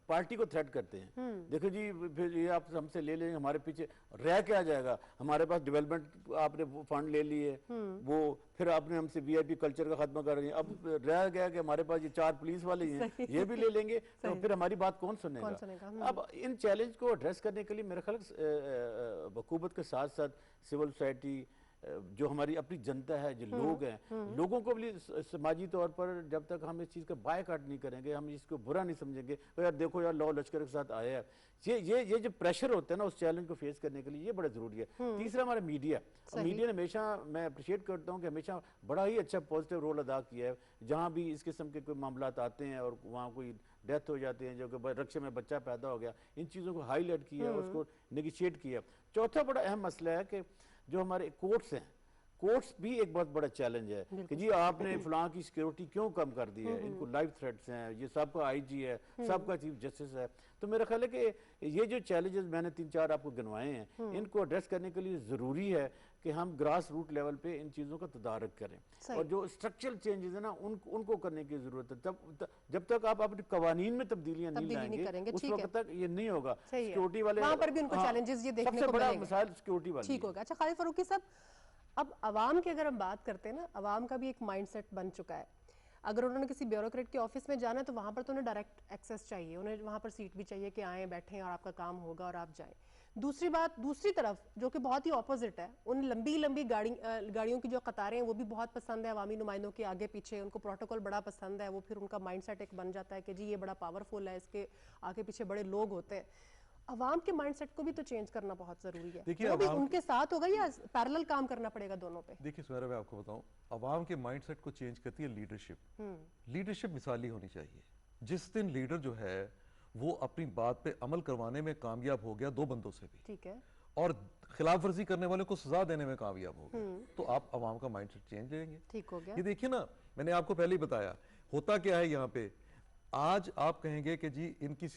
पार्टी को थ्रेट करते हैं, देखो जी फिर ये आप हमसे ले लेंगे, हमारे पीछे रह के आ जाएगा, हमारे पास डेवलपमेंट आपने फंड ले लिए, वो फिर आपने हमसे वीआईपी कल्चर का खत्म कर रही है, अब रह गया कि हमारे पास ये 4 पुलिस वाले हैं, ये भी ले लेंगे, तो फिर हमारी बात कौन सुनेगा? अब इन चैलेंज को एड्रेस करने के लिए मेरे ख्याल हुकूमत के साथ साथ सिविल सोसाइटी, जो हमारी अपनी जनता है, जो लोग हैं, लोगों को भी समाजी तौर पर जब तक हम इस चीज़ का बायकॉट नहीं करेंगे, हम इसको बुरा नहीं समझेंगे, तो यार देखो यार लॉ लश्कर के साथ आया है, ये जो प्रेशर होता है ना उस चैलेंज को फेस करने के लिए, ये बड़ा ज़रूरी है। तीसरा हमारा मीडिया ने हमेशा, मैं अप्रिशिएट करता हूँ कि हमेशा बड़ा ही अच्छा पॉजिटिव रोल अदा किया है। जहाँ भी इस किस्म के कोई मामला आते हैं और वहाँ कोई डेथ हो जाती है, जो कि रक्षा में बच्चा पैदा हो गया, इन चीज़ों को हाईलाइट किया, उसको नेगोशिएट किया। चौथा बड़ा अहम मसला है कि जो हमारे कोर्ट्स हैं, कोर्ट्स भी एक बहुत बड़ा चैलेंज है कि जी आपने फलां की सिक्योरिटी क्यों कम कर दी है, इनको लाइव थ्रेट्स हैं, ये सबका आईजी है, सबका चीफ जस्टिस है। तो मेरा ख्याल है कि ये जो चैलेंजेस मैंने 3-4 आपको गिनवाए हैं, इनको एड्रेस करने के लिए ज़रूरी है कि हम ग्रास रूट लेवल पे इन चीज़ों का तदारक करें, और जो स्ट्रक्चरल चेंजेस है ना उनको करने की ज़रूरत है। जब तक आप अपने कवानीन में तब्दीलियां नहीं लाएंगे, उस वक्त तक ये नहीं होगा। सिक्योरिटी वाले वहाँ पर भी उनको चैलेंजेस ये देखने को मिलेंगे। सबसे बड़ा मसाइल सिक्योरिटी वाला ठीक होगा। अच्छा खालिद फारूकी साहब, अब अवाम की अगर हम बात करते हैं ना, अवाम का भी एक माइंडसेट बन चुका है। अगर उन्होंने किसी ब्यूरोक्रेट के ऑफिस में जाना है तो वहाँ पर तो उन्हें डायरेक्ट एक्सेस चाहिए, उन्हें वहाँ पर सीट भी चाहिए कि आएँ बैठें और आपका काम होगा और आप जाएं। दूसरी बात, दूसरी तरफ जो कि बहुत ही ऑपोजिट है, उन लंबी लंबी गाड़ियों की जो कतारें हैं वो भी बहुत पसंद है अवामी नुमाइंदों के आगे पीछे, उनको प्रोटोकॉल बड़ा पसंद है, वो फिर उनका माइंडसेट एक बन जाता है कि जी ये बड़ा पावरफुल है, इसके आगे पीछे बड़े लोग होते हैं। अवाम के माइंडसेट को भी तो चेंज करना बहुत जरूरी है। देखिए वो भी उनके साथ होगा या पैरेलल काम करना पड़ेगा दोनों पे? देखिए सुमेरा, मैं आपको बताऊं, अवाम के माइंडसेट को चेंज करती है लीडरशिप। लीडरशिप मिसाली होनी चाहिए। जिस दिन लीडर जो है वो अपनी बात पे अमल करवाने में कामयाब हो गया 2 बंदों से भी, ठीक है, और खिलाफ वर्जी करने वाले को सजा देने में कामयाब हो गया, तो आप अवाम का माइंडसेट चेंज करेंगे। ठीक हो गया। ये देखिए ना, मैंने आपको पहले ही बताया होता क्या है यहाँ पे। आज आप कहेंगे कि जी इनकी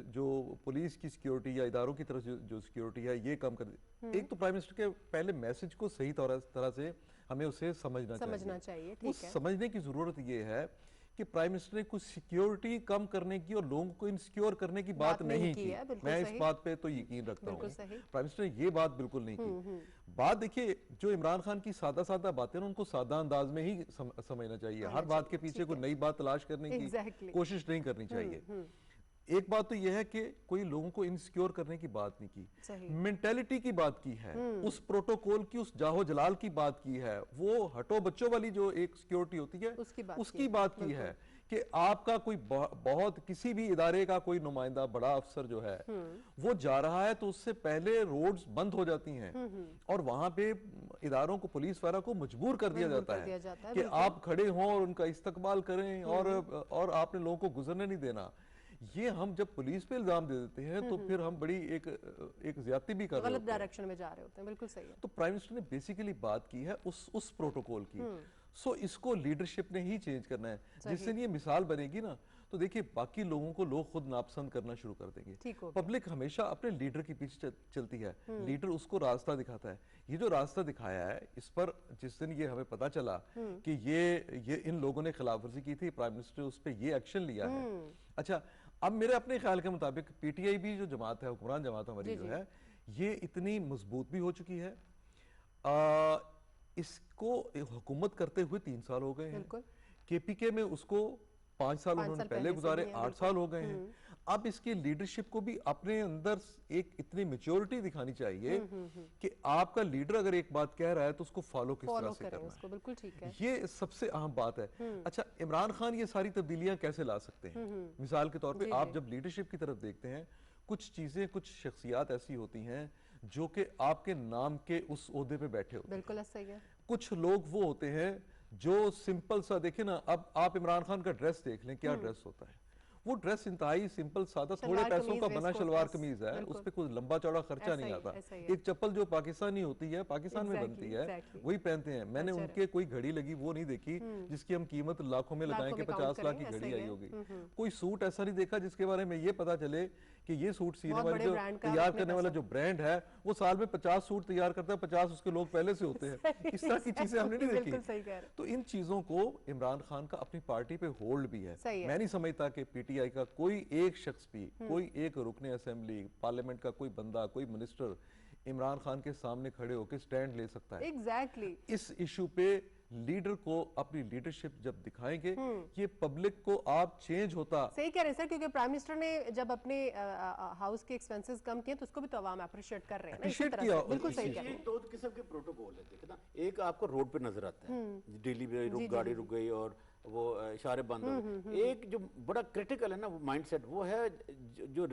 जो पुलिस की सिक्योरिटी या इदारों की तरफ जो सिक्योरिटी है ये कम कर दे। एक तो प्राइम मिनिस्टर के पहले मैसेज को सही तरह से हमें उसे समझना चाहिए। ठीक है। समझने की जरूरत ये है कि प्राइम मिनिस्टर ने कुछ सिक्योरिटी कम करने की और लोगों को इनसिक्योर करने की बात नहीं की। मैं इस बात पे तो यकीन रखता हूँ, प्राइम मिनिस्टर ने ये बात बिल्कुल नहीं की। बात देखिए, जो इमरान खान की सादा बातें हैं उनको सादा अंदाज में ही समझना चाहिए। हर बात के पीछे कोई नई बात तलाश करने की कोशिश नहीं करनी चाहिए। एक बात तो यह है कि कोई लोगों को इनसिक्योर करने की बात नहीं की, मेंटेलिटी की बात की है, उस प्रोटोकॉल की, उस जाहो जलाल की बात की है, वो हटो बच्चों वाली जो एक सिक्योरिटी होती है उसकी बात की है कि आपका कोई बहुत किसी भी इदारे का कोई नुमाइंदा बड़ा अफसर जो है वो जा रहा है तो उससे पहले रोड्स बंद हो जाती हैं और वहां पे इदारों को, पुलिस वाला को मजबूर कर दिया जाता है कि आप खड़े हों और उनका इस्तकबाल करें और आपने लोगों को गुजरने नहीं देना। ये हम जब पुलिस पे इल्जाम दे देते हैं तो फिर हम बड़ी एक ज्यादती भी कर रहे हैं, गलत डायरेक्शन में जा रहे होते हैं। बिल्कुल सही है। तो प्राइम मिनिस्टर ने बेसिकली बात की है उस प्रोटोकॉल की। सो इसको लीडरशिप ने ही चेंज करना है, जिससे ये मिसाल बनेगी ना तो देखिए बाकी लोगों को लोग खुद नापसंद करना शुरू कर देंगे। पब्लिक हमेशा अपने लीडर के पीछे चलती है, लीडर उसको रास्ता दिखाता है। ये जो रास्ता दिखाया है इस पर जिस दिन ये हमें पता चला कि ये इन लोगों ने खिलाफवर्जी की थी, प्राइम मिनिस्टर उस पर ये एक्शन लिया है। अच्छा, अब मेरे अपने ख्याल के मुताबिक पीटीआई भी जो जमात है, हुक्मरान जमात हमारी जो है, ये इतनी मजबूत भी हो चुकी है। इसको हुकूमत करते हुए 3 साल हो गए हैं। केपीके में उसको 5 साल उन्होंने पहले गुजारे, 8 साल हो गए हैं। अब इसकी लीडरशिप को भी अपने अंदर एक इतनी मैच्योरिटी दिखानी चाहिए कि आपका लीडर अगर एक बात कह रहा है तो उसको फॉलो किस तरह से करना है। बिल्कुल ठीक है। ये सबसे अहम बात है। अच्छा, इमरान खान ये सारी तब्दीलियां कैसे ला सकते हैं? मिसाल के तौर पे आप जब लीडरशिप की तरफ देखते हैं, कुछ चीजें, कुछ शख्सियात ऐसी होती हैं जो कि आपके नाम के उस ओहदे पे बैठे होते हैं। बिल्कुल सही है। कुछ लोग वो होते हैं जो सिंपल सा, देखे ना, अब आप इमरान खान का ड्रेस देख लें, क्या ड्रेस होता है। वो ड्रेस इंतहाई सिंपल सादा, थोड़े पैसों का बना शलवार कमीज है, उस पर कोई लंबा चौड़ा खर्चा नहीं आता। एक चप्पल जो पाकिस्तानी होती है, पाकिस्तान में बनती है, वही पहनते हैं। मैंने उनके कोई घड़ी लगी वो नहीं देखी जिसकी हम कीमत लाखों में लगाएं कि 50 लाख की घड़ी आई होगी। कोई सूट ऐसा नहीं देखा जिसके बारे में ये पता चले कि ये सूट सीने वाली जो तैयार करने वाला जो ब्रांड है वो साल में 50 सूट तैयार करता है, 50 उसके लोग पहले से होते हैं। इस तरह की चीजें हमने नहीं देखी। तो इन चीजों को इमरान खान का अपनी पार्टी पे होल्ड भी है। मैं नहीं समझता कि पीटीआई का कोई एक शख्स भी, कोई एक रुकने असेंबली, पार्लियामेंट का कोई बंदा, कोई मिनिस्टर इमरान खान के सामने खड़े होकर स्टैंड ले सकता है। एग्जैक्टली। इस इशू पे लीडर को अपनी लीडरशिप जब दिखाएंगे, ये पब्लिक को आप चेंज होता। सही कह रहे हैं सर, क्योंकि प्राइम मिनिस्टर ने जब अपने हाउस के एक्सपेंसेस कम किए तो उसको भी तो आवाम अप्रिशिएट कर रहे हैं। अप्रिशिएट किया। बिल्कुल सही कह रहे हैं। दो किस्म के प्रोटोकॉल है, देखिए ना, एक आपको रोड पे नजर आता है, दिल्ली में गाड़ी रुक गई और वो इशारे बंद हो गए। एक जो बड़ा क्रिटिकल है ना वो माइंडसेट, वो है जो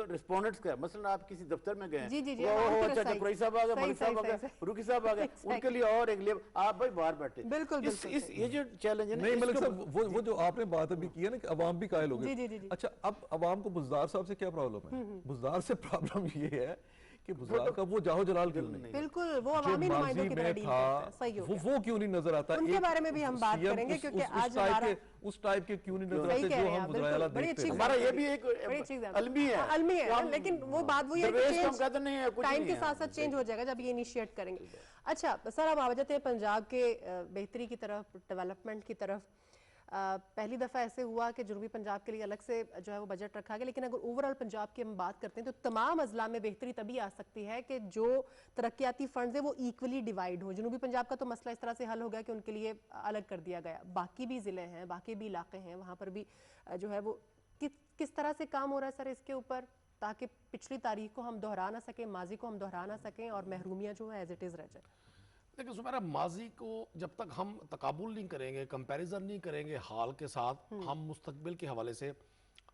रिस्पोंडेंट्स का, मसलन आप किसी दफ्तर में गए, अच्छा कुरैशी साहब आ गए, मलिक साहब आ गए, रुकी साहब आ गए, उनके लिए और एक लिए आप भाई बाहर बैठे। बिल्कुल ये जो चैलेंज है ना, नहीं मलिक साहब, वो जो आपने बात अभी की है ना कि अवाम भी कायल हो गई। अच्छा, अब अवाम को बुज़दार साहब से क्या प्रॉब्लम है? बुज़दार से प्रॉब्लम ये है कि बुज़दार का वो जाहो जलाल क्यों नहीं? बिल्कुल, वो अवामी नुमाइंदों की तरह डील करता है। सही हो गया। वो क्यों नहीं नजर आता? उनके बारे में भी हम बात करेंगे क्योंकि आज हमारा उस टाइप के क्यों नहीं नजर आते जो हम गुजरायाला देखते हैं। हमारा ये भी एक अलमी है, लेकिन वो बात वही है कि टाइम के साथ साथ चेंज हो जाएगा जब ये इनिशिएट करेंगे। अच्छा सर, अब आ जाते हैं पंजाब के बेहतरी की तरफ, डेवलपमेंट की तरफ। पहली दफ़ा ऐसे हुआ कि जनूबी पंजाब के लिए अलग से जो है वो बजट रखा गया, लेकिन अगर ओवरऑल पंजाब की हम बात करते हैं तो तमाम अजला में बेहतरी तभी आ सकती है कि जो तरक्याती फंड्स है वो इक्वली डिवाइड हो। जनूबी पंजाब का तो मसला इस तरह से हल हो गया कि उनके लिए अलग कर दिया गया, बाकी भी ज़िले हैं, बाकी भी इलाके हैं, वहाँ पर भी जो है वो किस तरह से काम हो रहा है सर इसके ऊपर, ताकि पिछली तारीख को हम दोहरा ना सकें, माजी को हम दोहरा ना सकें और महरूमियाँ जो है एज इट इज़ रह जाए। देखिए सुमेरा, माजी को जब तक हम तकाबुल नहीं करेंगे, कंपैरिजन नहीं करेंगे हाल के साथ, हम मुस्तकबिल के हवाले से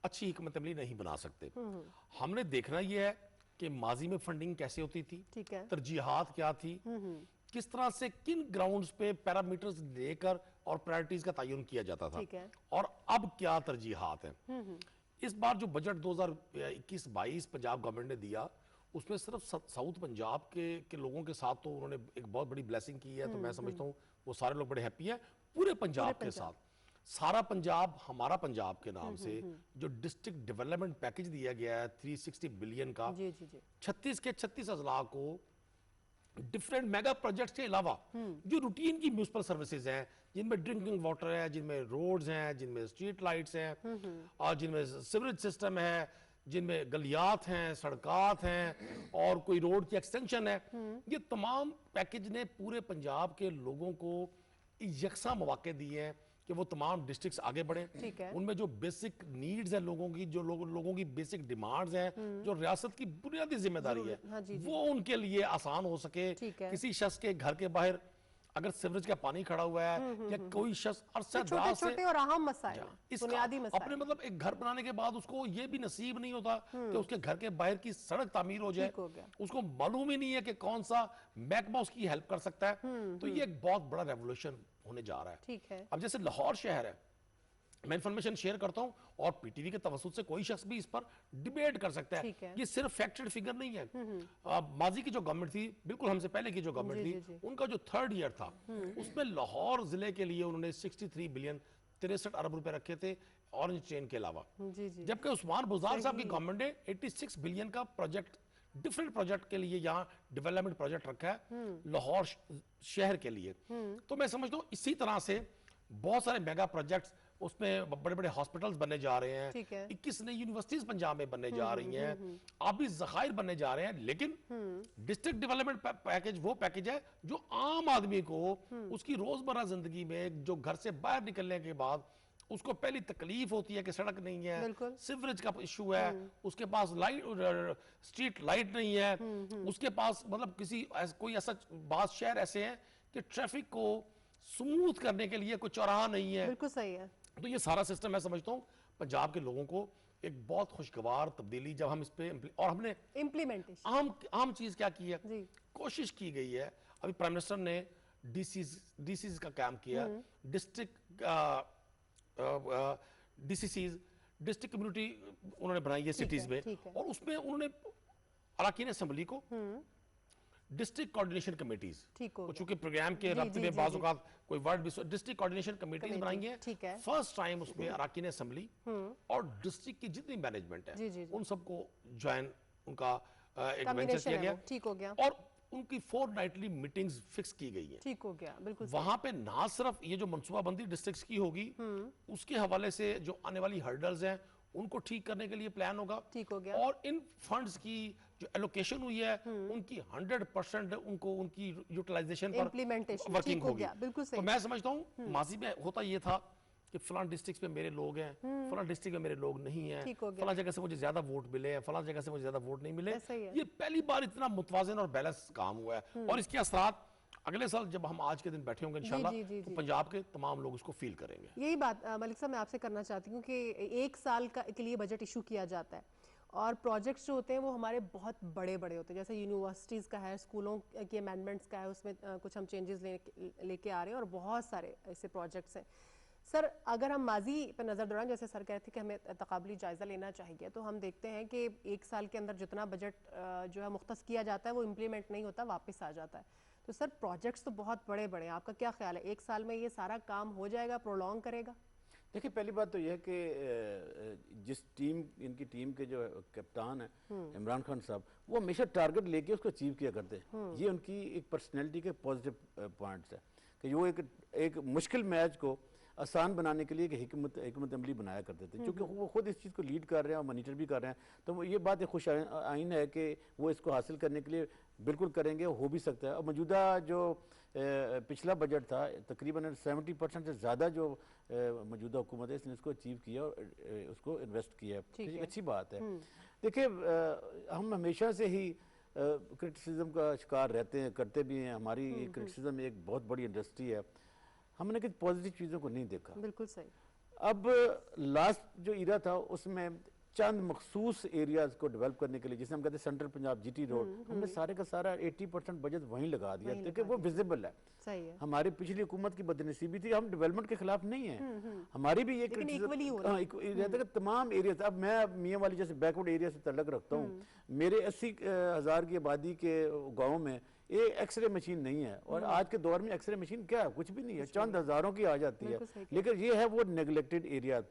अच्छी हिकमत अमली नहीं बना सकते। हमने देखना यह है कि माजी में फंडिंग कैसे होती थी, तरजीहात क्या थी, किस तरह से किन ग्राउंड्स पे पैरामीटर्स लेकर और प्रायोरिटीज का तयन किया जाता था, और अब क्या तरजीहात है। इस बार जो बजट 2021-22 पंजाब गवर्नमेंट ने दिया, उसमें सिर्फ साउथ पंजाब के लोगों के साथ तो उन्होंने एक बहुत बड़ी ब्लेसिंग की है, तो मैं समझता हूँ वो सारे लोग बड़े हैप्पी हैं। पूरे पंजाब के साथ सारा पंजाब हमारा पंजाब के नाम से जो डिस्ट्रिक्ट डेवलपमेंट पैकेज दिया गया है 360 बिलियन का, 36 के 36 अजला को डिफरेंट मेगा प्रोजेक्ट्स के अलावा जो रूटीन की म्यूनिसिपल सर्विसेज हैं, जिनमें ड्रिंकिंग वाटर है, जिनमें रोड्स हैं, जिनमें स्ट्रीट लाइट्स हैं, और जिनमें सिवरेज सिस्टम है, जिनमें गलियात हैं, सड़कात हैं, और कोई रोड की एक्सटेंशन है, ये तमाम पैकेज ने पूरे पंजाब के लोगों को यकसा मौके दिए हैं कि वो तमाम डिस्ट्रिक्ट्स आगे बढ़े, ठीक है। उनमें जो बेसिक नीड्स है लोगों की, जो लोगों की बेसिक डिमांड्स हैं, जो रियासत की बुनियादी जिम्मेदारी है, हाँ जी, जी। वो उनके लिए आसान हो सके। ठीक है। किसी शख्स के घर के बाहर अगर सीवरेज का पानी खड़ा हुआ है या कोई शख्स अरसा दराज से छोटे और अहम मसाइल, बुनियादी अपने मसाइल। मतलब एक घर बनाने के बाद उसको ये भी नसीब नहीं होता कि उसके घर के बाहर की सड़क तामीर हो जाए, ठीक हो गया। उसको मालूम ही नहीं है कि कौन सा महकमा उसकी हेल्प कर सकता है। तो ये एक बहुत बड़ा रेवोल्यूशन होने जा रहा है। ठीक है। अब जैसे लाहौर शहर है, मैं इंफॉर्मेशन शेयर करता हूं और पीटीवी के तवसुत से कोई शख्स भी इस पर डिबेट कर सकता ठीक है। है। ये सिर्फ फैक्टेड फिगर नहीं है। माजी की जो गवर्नमेंट थी, बिल्कुल हमसे पहले की जो गवर्नमेंट थी, उनका जो 3rd ईयर था उसमें लाहौर जिले के लिए उन्होंने 63 बिलियन 63 अरब रुपए रखे थे ऑरेंज चेन के अलावा। जी जी। जबकि उस्मान बुज़दार साहब की गवर्नमेंट ने 86 बिलियन का प्रोजेक्ट, डिफरेंट प्रोजेक्ट के लिए यहाँ डेवलपमेंट प्रोजेक्ट रखा है लाहौर शहर के लिए। तो मैं समझता हूँ इसी तरह से बहुत सारे मेगा प्रोजेक्ट्स, उसमें बड़े बड़े हॉस्पिटल्स बनने जा रहे हैं, 21 नई यूनिवर्सिटीज पंजाब में बनने जा रही हैं, आबी ज़खायर बनने जा रहे हैं। लेकिन डिस्ट्रिक्ट डेवलपमेंट पैकेज वो पैकेज है जो आम आदमी को उसकी रोजमर्रा जिंदगी में, जो घर से बाहर निकलने के बाद उसको पहली तकलीफ होती है कि सड़क नहीं है, सीवरेज का इशू है, उसके पास लाइट, स्ट्रीट लाइट नहीं है, उसके पास मतलब कोई ऐसा बात शहर ऐसे हैं कि ट्रैफिक को स्मूथ करने के लिए कोई चौराहा नहीं है। बिल्कुल सही है। तो ये सारा सिस्टम मैं समझता हूँ पंजाब के लोगों को एक बहुत खुशगवार तब्दीली, जब हम इस पे और हमने इम्प्लीमेंटेशन आम चीज क्या की है, कोशिश की गई है। अभी प्राइम मिनिस्टर ने डीसीज का काम किया, डिस्ट्रिक्ट डीसीसीज, डिस्ट्रिक्ट कम्युनिटी उन्होंने बनाई है सिटीज में, और उसमें उन्होंने अराकीन असेंबली को डिस्ट्रिक्ट कोऑर्डिनेशन कमेटीज, चूंकि प्रोग्राम के रब्ते में बाज़ औक़ात कोई वर्ड भी, डिस्ट्रिक्ट कोऑर्डिनेशन कमेटीज बनाई हैं। फर्स्ट टाइम उसमें अराकीन असेंबली और डिस्ट्रिक्ट की जितनी मैनेजमेंट है उन सबको ज्वाइन, उनका एक वेंचर किया गया, ठीक हो गया, और उनकी फोर्टनाइटली मीटिंग्स फिक्स की गई है। ठीक हो गया, बिल्कुल। वहां पे ना सिर्फ ये जो मनसूबाबंदी डिस्ट्रिक्ट्स की होगी, उसके हवाले से जो आने वाली हर्डल्स हैं उनको ठीक करने के लिए प्लान होगा, ठीक हो गया, और इन फंड्स की जो एलोकेशन हुई है उनकी 100% उनको उनकी यूटिलाइजेशन पर वर्किंग होगी। तो मैं समझता हूँ माजी में होता ये था कि फलां डिस्ट्रिक्ट में मेरे लोग हैं, फलां डिस्ट्रिक्ट में मेरे लोग नहीं हैं, फलां जगह से मुझे ज्यादा वोट मिले हैं, फलां जगह से मुझे ज्यादा वोट नहीं मिले। ये पहली बार इतना मुतवाज़िन और बैलेंस काम हुआ है, और इसके असरात अगले साल जब हम आज के दिन बैठे होंगे इंशाल्लाह, तो पंजाब के तमाम लोग इसको फील करेंगे। यही बात मलिक साहब मैं आपसे करना चाहती हूँ कि 1 साल के लिए बजट इशू किया जाता है, और प्रोजेक्ट्स जो होते हैं वो हमारे बहुत बड़े बड़े होते हैं, जैसे यूनिवर्सिटीज़ का है, स्कूलों के अमेंडमेंट्स का है, उसमें कुछ हम चेंजेस लेके आ रहे हैं, और बहुत सारे ऐसे प्रोजेक्ट्स हैं। सर, अगर हम माजी पर नज़र दौड़ाएं, जैसे सर कहते थे कि हमें तकाबली जायज़ा लेना चाहिए, तो हम देखते हैं कि 1 साल के अंदर जितना बजट जो है मुख्तस किया जाता है वो इम्प्लीमेंट नहीं होता, वापस आ जाता है। तो सर प्रोजेक्ट्स तो बहुत बड़े बड़े हैं, आपका क्या ख्याल है, 1 साल में ये सारा काम हो जाएगा, प्रोलॉन्ग करेगा? देखिए, पहली बात तो यह है कि जिस इनकी टीम के जो कप्तान है इमरान खान साहब, वो हमेशा टारगेट लेके उसको अचीव किया करते हैं। ये उनकी एक पर्सनैलिटी के पॉजिटिव पॉइंट्स है कि वो एक मुश्किल मैच को आसान बनाने के लिए हिकमत अमली बनाया करते थे, क्योंकि वो खुद इस चीज़ को लीड कर रहे हैं और मॉनिटर भी कर रहे हैं। तो ये बात एक खुश आइन है कि वो इसको हासिल करने के लिए बिल्कुल करेंगे, हो भी सकता है। और मौजूदा जो पिछला बजट था, तकरीबन 70% से ज़्यादा जो मौजूदा हुकूमत है इसने इसको अचीव किया और उसको इन्वेस्ट किया है, एक अच्छी बात है। देखिए, हम हमेशा से ही क्रिटिसिज्म का शिकार रहते हैं, करते भी हैं। हमारी क्रिटिसिज्म एक बहुत बड़ी इंडस्ट्री है, हमने किसी पॉजिटिव चीज़ों को नहीं देखा। बिल्कुल सही। अब लास्ट जो इरा था उसमें चंद मखसूस एरियाज को डेवलप करने के लिए, जिसे हम कहते हैं सेंट्रल पंजाब जीटी रोड, हमने सारे का सारा 80% बजट वहीं लगा दिया, क्योंकि वो विजिबल है। सही है। हमारी पिछली हुकूमत की बदनसीबी थी, हम डेवलपमेंट के खिलाफ नहीं है, हमारी भी ये रहता है कि तमाम एरियाज। अब मैं मियाँ वाली जैसे बैकवर्ड एरिया से तल्लक रखता हूँ, मेरे 80,000 की आबादी के गाँव में ये एक्सरे मशीन नहीं है, और आज के दौर में एक्सरे मशीन क्या है, कुछ भी नहीं है, चंद हजारों की आ जाती है। लेकिन ये है वो नेग्लेक्टेड एरिया।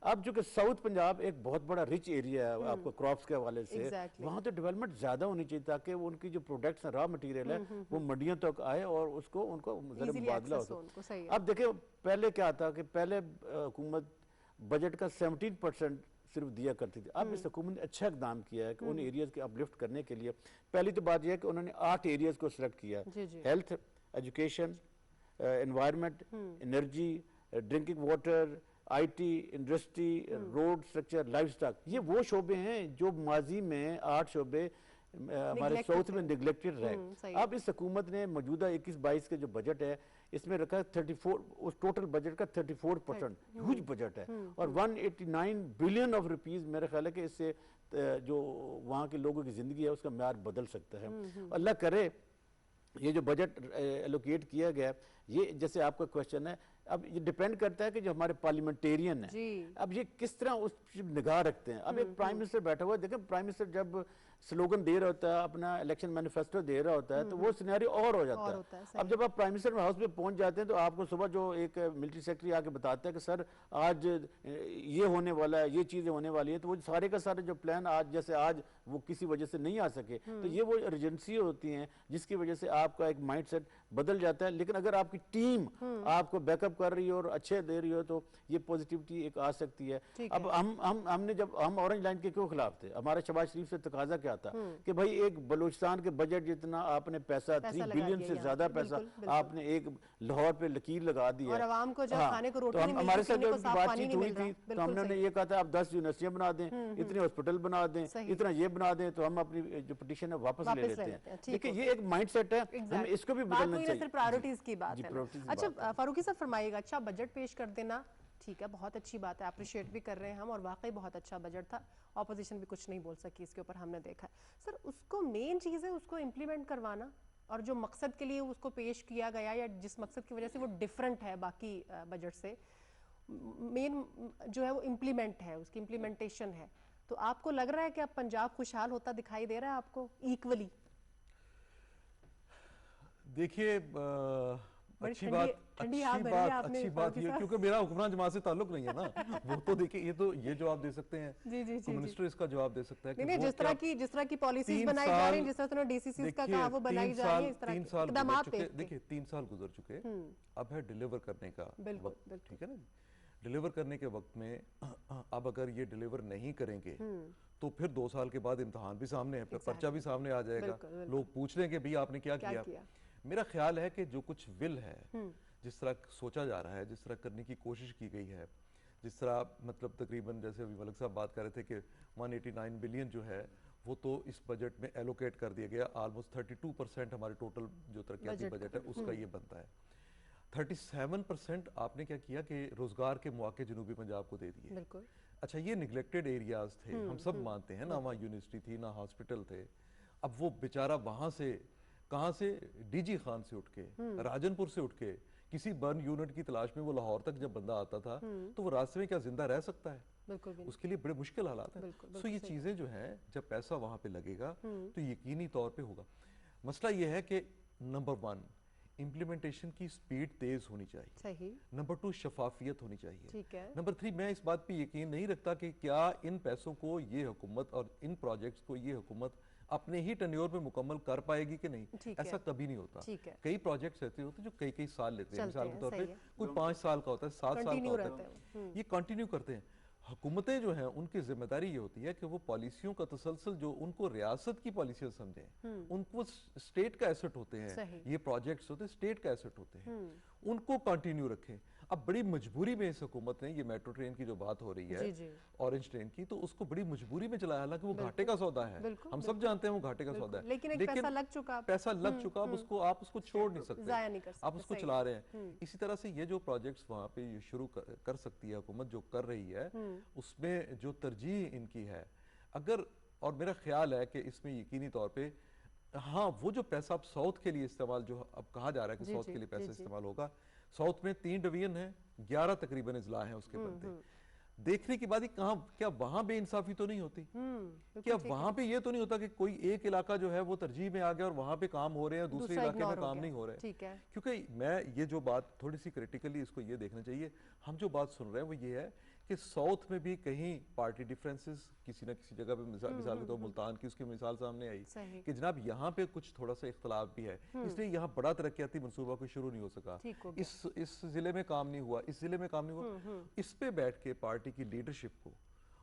अब जो कि साउथ पंजाब एक बहुत बड़ा रिच एरिया है आपको क्रॉप्स के हवाले से, वहाँ तो डेवलपमेंट ज्यादा होनी चाहिए ताकि उनकी जो प्रोडक्ट्स रॉ मटेरियल है वो मंडियों तक आए और उसको उनको मुबादला हो। अब देखिए, पहले क्या था कि पहले हुकूमत बजट का 17% सिर्फ दिया करती थी। अब इस हुकूमत ने अच्छा इकदाम किया है कि उन एरियाज के अपलिफ्ट करने के लिए पहली तो बात यह है कि उन्होंने 8 एरियाज को सिलेक्ट किया, health, education, environment, energy, drinking water, IT, industry, road structure, livestock, ये वो शोबे हैं जो माजी में 8 शोबे हमारे साउथ में निगलेक्टेड रहे। अब इस हुकूमत ने मौजूदा 21-22 के जो बजट है इसमें रखा है 34, उस टोटल बजट का 34% ह्यूज बजट है, और 189 बिलियन ऑफ रुपीस मेरे ख्याल है कि इससे जो वहाँ के लोगों की जिंदगी है उसका म्यार बदल सकता है। अल्लाह करे ये जो बजट एलोकेट किया गया, ये जैसे आपका क्वेश्चन है, अब ये डिपेंड करता है कि जो हमारे पार्लियामेंटेरियन हैं अब ये किस तरह उस निगाह रखते हैं। अब एक प्राइम मिनिस्टर बैठा हुआ है, देखें प्राइम मिनिस्टर जब स्लोगन दे रहा होता है, अपना इलेक्शन मैनिफेस्टो दे रहा होता है, तो वो सिनेरियो और हो जाता है। अब जब आप प्राइम मिनिस्टर हाउस में पहुंच जाते हैं तो आपको सुबह जो एक मिलिट्री सेक्रेटरी आके बताता है कि सर आज ये होने वाला है, ये चीजें होने वाली है, तो वो सारे का सारे जो प्लान आज जैसे आज वो किसी वजह से नहीं आ सके, तो ये वो एजेंसी होती हैं जिसकी वजह से आपका एक माइंडसेट बदल जाता है। लेकिन अगर आपकी टीम आपको बैकअप कर रही हो और अच्छे दे रही हो तो ये पॉजिटिविटी एक आ सकती है। अब हमने जब हम ऑरेंज लाइन के क्यों खिलाफ थे, हमारे शहबाज शरीफ से तकाजा क्या था कि भाई एक बलूचिस्तान के बजट जितना आपने पैसा 3 बिलियन से ज्यादा पैसा आपने एक लाहौर पे लकीर लगा दी है, और आवाम को जब खाने को रोटी तो नहीं मिलती, हमारे साथ पीने को जब साफ पानी बातचीत नहीं हुई मिल रहा। थी तो बिल्कुल हमने सही। ये कहा था आप 10 यूनिवर्सिटियां बना दें, इतने हॉस्पिटल बना दें, इतना ये बना दें, तो हम अपनी जो पिटीशन है वापस ले लेते हैं। देखिए ये एक माइंडसेट है, हमें इसको भी बदलना चाहिए। सिर्फ प्रायोरिटीज की बात है ना। priorities की अच्छा फारूकी साहब फरमाइएगा, अच्छा बजट पेश कर देना ठीक है, बहुत अच्छी बात है, अप्रिशिएट भी कर रहे हैं हम, और वाकई बहुत अच्छा बजट था, ऑपोजिशन भी कुछ नहीं बोल सकी इसके ऊपर, हमने देखा है। सर उसको मेन चीज़ है उसको इम्प्लीमेंट करवाना, और जो मकसद के लिए उसको पेश किया गया या जिस मकसद की वजह से वो डिफरेंट है बाकी बजट से, मेन जो है वो इम्प्लीमेंट है, उसकी इम्प्लीमेंटेशन है। तो आपको लग रहा है कि अब पंजाब खुशहाल होता दिखाई दे रहा है आपको इक्वली? देखिए अच्छी बात ये, क्योंकि मेरा हुक्मरान जमात से ताल्लुक नहीं है ना। वो तो देखिए ये जवाब दे सकते हैं, तो मिनिस्टर इसका जवाब दे सकता है कि नहीं, जिस तरह की पॉलिसीज बनाई जा रही हैं, जिस तरह डीसीसी का कहा वो बनाई जा रही है, इस तरह 3 साल गुजर चुके, देखिए 3 साल गुजर चुके, अब है डिलीवर करने का वक्त, ठीक है ना। डिलीवर करने के वक्त में अब अगर ये डिलीवर नहीं करेंगे तो फिर 2 साल के बाद इम्तिहान भी सामने है, पर्चा भी सामने आ जाएगा, लोग पूछ लेंगे भाई आपने क्या किया। मेरा ख्याल है कि जो कुछ विल है, जिस तरह सोचा जा रहा है, जिस तरह करने की कोशिश की गई है, जिस तरह मतलब तकरीबन जैसे अभी मलिक साहब बात कर रहे थे कि 189 बिलियन जो है वो तो इस बजट में एलोकेट कर दिया गया। ऑलमोस्ट 32% हमारे टोटल जो तरक्याती बजट है उसका ये बनता है। 37% आपने क्या किया कि रोजगार के मौके जनूबी पंजाब को दे दिए। अच्छा ये निगलेक्टेड एरियाज थे, हम सब मानते हैं ना, वहाँ यूनिवर्सिटी थी ना हॉस्पिटल थे। अब वो बेचारा वहाँ से कहाँ से, डीजी खान से उठ के, राजनपुर से उठ के, किसी बर्न यूनिट की तलाश में वो लाहौर तक जब बंदा आता था तो वो रास्ते में क्या जिंदा रह सकता है? उसके लिए बड़े मुश्किल हालात हैं। सो ये चीजें जो हैं जब पैसा वहां पे लगेगा तो यकीनी तौर पे होगा। मसला ये है कि नंबर 1 इम्प्लीमेंटेशन की स्पीड तेज होनी चाहिए, नंबर 2 शफाफियत होनी चाहिए, नंबर 3 मैं इस बात पे यकीन नहीं रखता कि क्या इन पैसों को ये हुकूमत और इन प्रोजेक्ट्स को ये हुकूमत अपने ही टर्न्योर में मुकम्मल कर पाएगी कि नहीं, ऐसा कभी नहीं होता। कई प्रोजेक्ट्स ऐसे होते हैं जो कई साल लेते हैं, मिसाल के तौर पे कोई 5 साल का होता है, 7 साल का होता है, ये कंटिन्यू करते हैं। हुकूमतें जो हैं उनकी जिम्मेदारी ये होती है कि वो पॉलिसियों का तसलसल जो उनको रियासत की पॉलिसियां समझें, उनको स्टेट का एसेट होते हैं, ये प्रोजेक्ट्स होते हैं स्टेट का एसेट होते हैं, उनको कंटिन्यू रखें। अब बड़ी मजबूरी में इस हुकूमत ने ये मेट्रो ट्रेन की जो बात हो रही है, ऑरेंज ट्रेन की, तो उसको बड़ी मजबूरी में चलाया, हालांकि वो घाटे का सौदा है, हम सब जानते हैं वो घाटे का सौदा है, लेकिन पैसा लग चुका, अब उसको आप उसको छोड़ नहीं सकते, आप उसको चला रहे हैं। इसी तरह से ये जो प्रोजेक्ट्स वहाँ पे ये शुरू कर सकती है हुकूमत, जो कर रही है उसमें जो तरजीह इनकी है, अगर, और मेरा ख्याल है कि इसमें यकीनी तौर पे हाँ वो जो पैसा अब साउथ के लिए इस्तेमाल, जो अब कहा जा रहा है कि साउथ के लिए पैसा इस्तेमाल होगा, साउथ में 3 डिवीजन है, 11 तकरीबन इजला है उसके बनते, देखने की बात कहाँ, क्या वहां बेइंसाफी तो नहीं होती? क्या वहां पे ये तो नहीं होता कि कोई एक इलाका जो है वो तरजीह में आ गया और वहां पे काम हो रहे हैं, दूसरे इलाके में काम नहीं हो रहे? क्योंकि मैं ये जो बात थोड़ी सी क्रिटिकली इसको ये देखना चाहिए, हम जो बात सुन रहे हैं वो ये है कि साउथ में भी कहीं पार्टी डिफरेंसेस किसी ना किसी जगह पे, मिसाल के तौर मुल्तान की उसकी मिसाल सामने आई कि जनाब यहाँ पे कुछ थोड़ा सा इख्तलाफ भी है, इसलिए यहाँ बड़ा तरक्याती मनसूबा कोई शुरू नहीं हो सका, इस जिले में काम नहीं हुआ, इस जिले में काम नहीं हुआ। इस पे बैठ के पार्टी की लीडरशिप को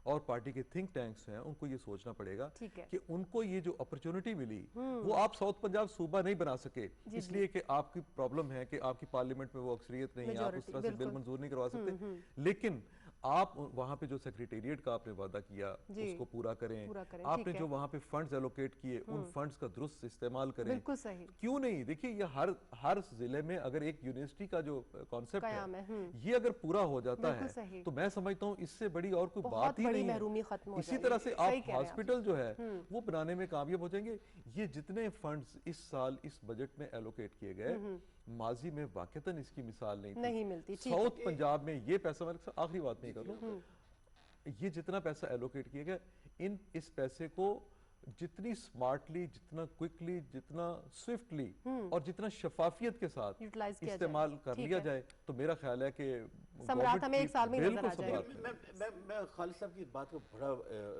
और पार्टी के थिंक टैंक्स हैं उनको ये सोचना पड़ेगा ठीक है। कि उनको ये जो अपॉर्चुनिटी मिली वो आप साउथ पंजाब सूबा नहीं बना सके इसलिए कि आपकी प्रॉब्लम है कि आपकी पार्लियामेंट में वो अक्सरियत नहीं है, आप उस तरह से बिल मंजूर नहीं करवा सकते, लेकिन आप वहां पे जो सेक्रेटेरिएट का आपने वादा किया उसको पूरा करें, आपने जो वहां पे फंड्स एलोकेट किए उन फंड्स का दुरुस्त इस्तेमाल करें। बिल्कुल सही। क्यों नहीं, देखिए ये हर जिले में अगर एक यूनिवर्सिटी का जो कॉन्सेप्ट है ये अगर पूरा हो जाता है तो मैं समझता हूँ इससे बड़ी और कोई बात ही नहीं है। इसी तरह से आप हॉस्पिटल जो है वो बनाने में कामयाब हो जाएंगे। ये जितने फंड्स इस साल इस बजट में एलोकेट किए गए माजी में वाकईतन इसकी मिसाल नहीं मिलती। साउथ पंजाब में ये पैसा, मैं आखिरी बात नहीं कर लूं, ये जितना पैसा एलोकेट किया गया इस पैसे को जितनी स्मार्टली, जितना क्विकली, जितना स्विफ्टली और जितना शफाफियत के साथ इस्तेमाल कर लिया जाए तो मेरा ख्याल है कि सम्राट हमें एक साल में नजर आ जाएगा। मैं खालिद साहब की बात को बड़ा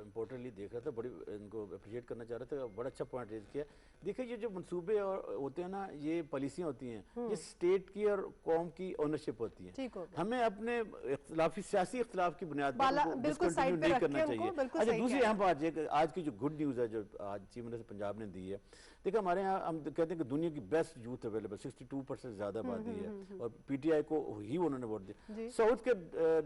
इम्पोर्टेंटली देख रहा था, बड़ी इनको अप्रिशिएट करना चाह रहा था, बड़ा अच्छा पॉइंट रेज किया। देखिए ये जो मंसूबे और होते हैं ना, ये पॉलिसियाँ होती हैं, ये स्टेट की और कौम की ओनरशिप होती है। हमें अपने इख्तिलाफी सियासी इख्तिलाफ की बुनियाद पर डिसकंटिन्यू नहीं करना चाहिए। अच्छा, दूसरी अहम बात ये आज की जो गुड न्यूज़ है जो आज चीफ मिनिस्टर पंजाब ने दी है, देखिए हमारे यहाँ हम कहते हैं कि दुनिया की बेस्ट यूथ अवेलेबल 62% ज्यादा आबादी है और पीटीआई को ही उन्होंने वोट दिया। साउथ के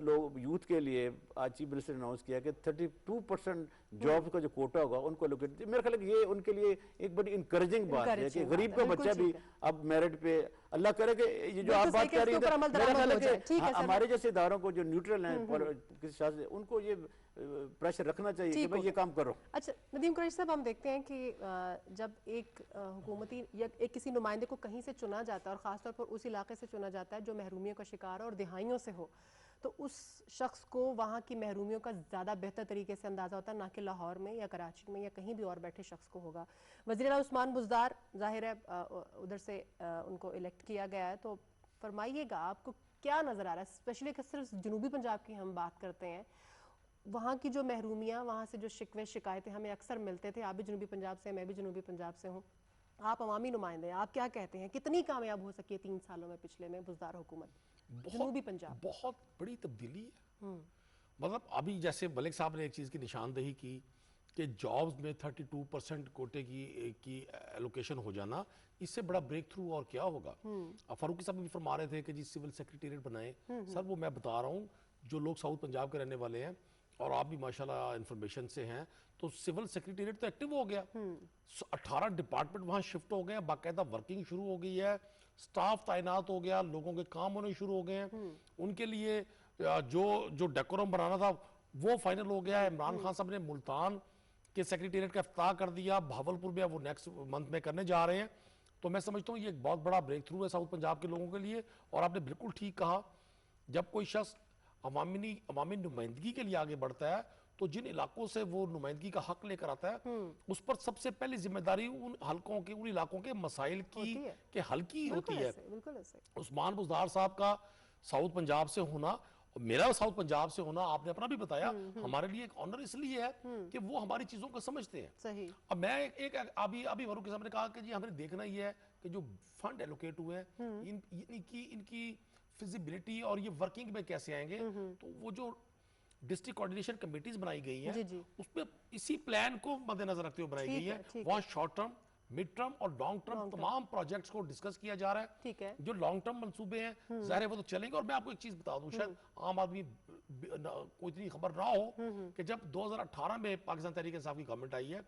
लोग यूथ के लिए आज चीफ मिनिस्टर ने अनाउंस किया कि 32% जॉब का जो कोटा होगा उनको एलोकेट। मेरे ख्याल ये उनके लिए एक बड़ी इंकरेजिंग बात है कि गरीब का बच्चा भी अब मेरिट पे, अल्लाह करे कि ये जो आप बात कर रही है मेरा ख्याल है कि हमारे जैसे इदारों को जो न्यूट्रल हैं किसी शासन उनको ये प्रेशर रखना चाहिए कि भाई ये काम करो। अच्छा नदीम कुरैशी साहब, हम देखते हैं कि जब एक हुकूमती या एक किसी नुमाइंदे को कहीं से चुना जाता है और ख़ासतौर पर उस इलाके से चुना जाता है जो महरूमियों का शिकार है और दिहाइयों से हो, तो उस शख्स को वहाँ की महरूमियों का ज़्यादा बेहतर तरीके से अंदाज़ा होता है, ना कि लाहौर में या कराची में या कहीं भी और बैठे शख्स को होगा। वज़ीर उस्मान बुज़दार ज़ाहिर है उधर से उनको इलेक्ट किया गया है, तो फरमाइएगा आपको क्या नज़र आ रहा है, स्पेशली कि सिर्फ जनूबी पंजाब की हम बात करते हैं, वहाँ की जो महरूमियाँ, वहाँ से जो शिकवे शिकायतें हमें अक्सर मिलते थे, आप भी जनूबी पंजाब से, मैं भी जनूबी पंजाब से हूँ, आप अवामी नुमाइंदे हैं, आप क्या कहते हैं कितनी कामयाब हो सकी है 3 सालों में पिछले में बुज़दार हुकूमत जनूबी पंजाब? बहुत बड़ी तब्दीली है। मतलब अभी जैसे मलिक साहब ने एक चीज़ की निशानदेही की कि जॉब्स में 32% कोटे की एलोकेशन हो जाना, इससे बड़ा ब्रेक थ्रू और क्या होगा। फारूकी साहब भी फरमा रहे थे कि जी सिविल सेक्रेटेरिएट बनाए। सर वो मैं बता रहा हूँ, जो लोग साउथ पंजाब के रहने वाले हैं और आप भी माशाल्लाह इंफॉर्मेशन से हैं, तो सिविल सेक्रेटेरिएट तो एक्टिव हो गया, 18 डिपार्टमेंट वहाँ शिफ्ट हो गए हैं, बाकायदा वर्किंग शुरू हो गई है, स्टाफ तैनात हो गया, लोगों के काम होने शुरू हो गए हैं। उनके लिए जो डेकोरम बनाना था वो फाइनल हो गया है। इमरान खान साहब ने मुल्तान के सेक्रेटेरिएट का इफ्ताह कर दिया, भावलपुर में वो नेक्स्ट मंथ में करने जा रहे हैं। तो मैं समझता हूँ ये एक बहुत बड़ा ब्रेक थ्रू है साउथ पंजाब के लोगों के लिए। और आपने बिल्कुल ठीक कहा, जब कोई शख्स अवामी नुमाइंदगी के लिए आगे बढ़ता है तो जिन इलाकों से वो नुमाइंदगी का हक लेकर आता है उस पर सबसे पहले जिम्मेदारी उन हलकों की, उन इलाकों के मसाइल की के हल की होती है। उस्मान बुज़दार साहब का साउथ पंजाब से होना, मेरा साउथ पंजाब से होना, आपने अपना भी बताया, हमारे लिए एक ऑनर इसलिए है कि वो हमारी चीजों को समझते हैं। सही। अब मैं एक अभी फारूक साहब ने कहा कि जी हमें देखना ही है कि जो फंड एलोकेट हुए हैं इनकी फिजिबिलिटी और ये वर्किंग में कैसे आएंगे। तो वो जो डिस्ट्रिक्ट कोऑर्डिनेशन कमेटीज बनाई गई हैं उसमें इसी प्लान को मद्देनजर रखते हुए बनाई गई है। वहाँ शॉर्ट टर्म, मिड टर्म और लॉन्ग टर्म तमाम प्रोजेक्ट्स को डिस्कस किया जा रहा है। ठीक है। जो लॉन्ग टर्म मंसूबे हैं ज़ाहिर है वो तो चलेंगे। और मैं आपको एक चीज बता दूं, शायद आम आदमी को इतनी खबर ना हो कि जब 2018 में पाकिस्तान तहरीक इंसाफ की गवर्नमेंट आई है,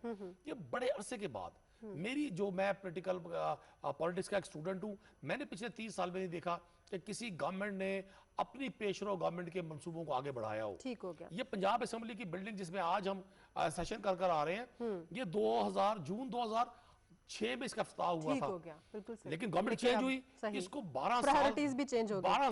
ये बड़े अरसे के बाद मैं पॉलिटिकल पॉलिटिक्स का एक स्टूडेंट हूँ, मैंने पिछले 30 साल में नहीं देखा कि किसी गवर्नमेंट ने अपनी पेशरो गवर्नमेंट के मंसूबों को आगे बढ़ाया हो। ठीक हो गया। ये पंजाब असेंबली की बिल्डिंग जिसमें आज हम सेशन कर आ रहे हैं, ये जून 2006 में इसका इफ्ताह हुआ था। हो गया, बिल्कुल सही। लेकिन गवर्नमेंट चेंज हुई, इसको 12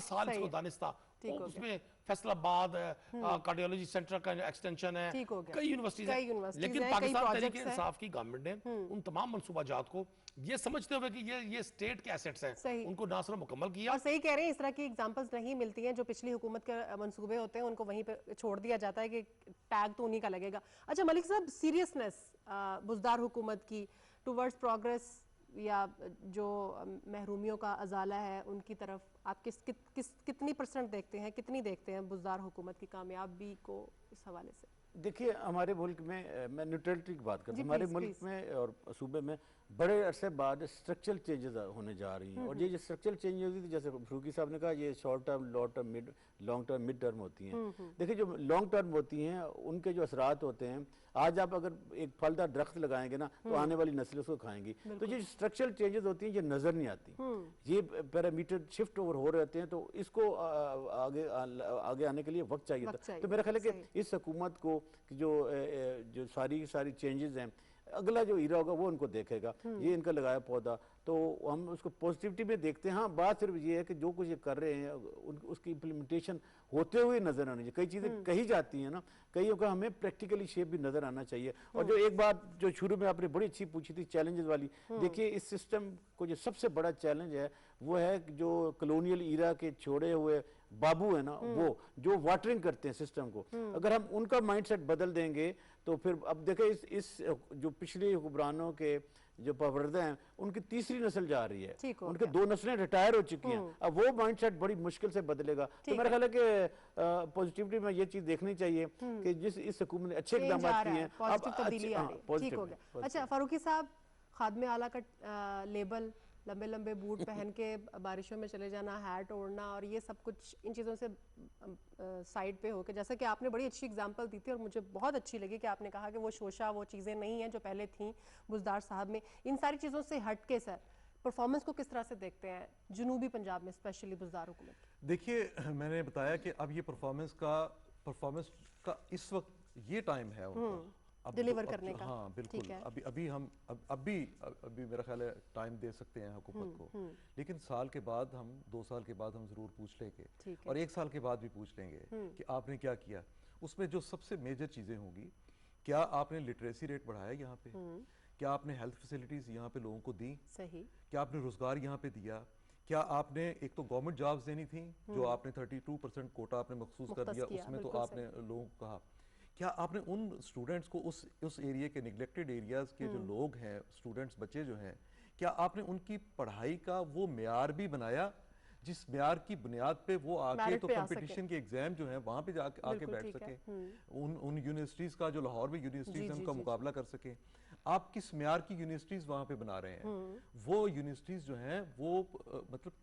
साल इसको दानिस्ता, उसमें फैसलाबाद कार्डियोलॉजी सेंटर का एक्सटेंशन है, कई यूनिवर्सिटीज, लेकिन पाकिस्तान तहरीक इंसाफ की गवर्नमेंट ने उन तमाम मंसूबाजात को ये समझते हुए कि ये स्टेट के एसेट्स हैं, उनको ना सिर्फ मुकम्मल किया। और सही कह रहे हैं, इस तरह की एग्जांपल्स नहीं मिलती हैं, जो पिछली हुकूमत के मंसूबे होते हैं उनको वहीं पे छोड़ दिया जाता है कि टैग तो उन्हीं का लगेगा। अच्छा मलिक साहब, सीरियसनेस बुज़दार हुकूमत की टुवर्ड्स प्रोग्रेस या जो महरूमियों का अजाला है उनकी तरफ आप कितनी % देखते हैं, कितनी देखते हैं बुज़दार हुकूमत की कामयाबी को इस हवाले से? देखिए हमारे मुल्क में मैं न्यूट्रलिटी की बात करता जी, हूँ, हमारे प्लीज, मुल्क प्लीज। में और सूबे में बड़े अरसे बाद स्ट्रक्चरल चेंजेस होने जा रही हैं। और ये स्ट्रक्चरल चेंजेस होती थी, जैसे फरूकी साहब ने कहा, ये short term, long term, mid term होती हैं। देखिए जो लॉन्ग टर्म होती हैं उनके जो असरात होते हैं, आज आप अगर एक फलदार दरख्त लगाएंगे ना तो आने वाली नस्लें उसको खाएंगी। तो ये स्ट्रक्चरल चेंजेस होती हैं ये नजर नहीं आती, ये पैरामीटर शिफ्ट ओवर हो रहते हैं, तो इसको आगे आने के लिए वक्त चाहिए था। तो मेरा ख्याल है कि इस हुकूमत को जो सारी चेंजेस हैं, अगला जो हीरा होगा वो उनको देखेगा। ये इनका लगाया पौधा, तो हम उसको पॉजिटिविटी में देखते हैं। हाँ, बात सिर्फ ये है कि जो कुछ ये कर रहे हैं उसकी इम्प्लीमेंटेशन होते हुए नजर आनी चाहिए। कई चीज़ें कही जाती हैं ना, कईयों का हमें प्रैक्टिकली शेप भी नजर आना चाहिए। और जो एक बात जो शुरू में आपने बड़ी अच्छी पूछी थी चैलेंजेस वाली, देखिए इस सिस्टम को जो सबसे बड़ा चैलेंज है वो है जो कॉलोनियल ईरा के छोड़े हुए बाबू है ना, वो जो वाटरिंग करते हैं सिस्टम को, अगर हम उनका माइंडसेट बदल देंगे तो फिर अब देखें इस जो पिछले हुक्मरानों के जो परवरदे हैं उनकी तीसरी नस्ल जा रही है, उनके 2 नस्लें रिटायर हो चुकी हैं, अब वो माइंडसेट बड़ी मुश्किल से बदलेगा। तो मेरा ख्याल है कि पॉजिटिविटी में ये चीज देखनी चाहिए कि जिस इस हुकूमत ने अच्छे इकदाम किए हैं, पॉजिटिव तब्दीली आ रही है। ठीक हो गया। अच्छा फारूकी साहब, खादमे आला का लेबल, लंबे लंबे बूट पहन के बारिशों में चले जाना, हैट ओढ़ना, और ये सब कुछ इन चीज़ों से साइड पे होकर, जैसा कि आपने बड़ी अच्छी एग्जांपल दी थी और मुझे बहुत अच्छी लगी कि आपने कहा कि वो शोशा, वो चीज़ें नहीं हैं जो पहले थीं बुज़दार साहब में। इन सारी चीज़ों से हट के सर परफॉर्मेंस को किस तरह से देखते हैं जुनूबी पंजाब में, स्पेशली बुज़दार हुकूमत की? देखिए मैंने बताया कि अब ये परफॉर्मेंस का इस वक्त ये टाइम है उनका अब डिलीवर करने का। हाँ बिल्कुल, अभी मेरा ख्याल है टाइम दे सकते हैं हुकूमत को, लेकिन साल के बाद हम 2 साल के बाद हम जरूर पूछ लेंगे और 1 साल के बाद भी पूछ लेंगे कि आपने क्या किया। उसमें जो सबसे मेजर चीजें होंगी, क्या आपने लिटरेसी रेट बढ़ाया यहाँ पे, क्या आपने हेल्थ फैसिलिटीज यहाँ पे लोगों को दी, सही, क्या आपने रोजगार यहाँ पे दिया, क्या आपने एक तो गवर्नमेंट जॉब्स देनी थी जो आपने 32% कोटा आपने मखसूस कर दिया, उसमें तो आपने लोगों को कहा, क्या आपने उन स्टूडेंट्स को उस एरिया के निगलेक्टेड एरियाज के जो लोग हैं, स्टूडेंट्स बच्चे जो हैं, क्या आपने उनकी पढ़ाई का वो म्यार भी बनाया जिस म्यार की बुनियाद पे वो आके तो कंपटीशन के एग्जाम जो है वहां पे जाके आके बैठ सके, उन यूनिवर्सिटीज का जो लाहौर में यूनिवर्सिटीज है उनका मुकाबला कर सके। आप किस म्यार की यूनिवर्सिटीज वहां पे बना रहे हैं, वो यूनिवर्सिटीज जो हैं वो मतलब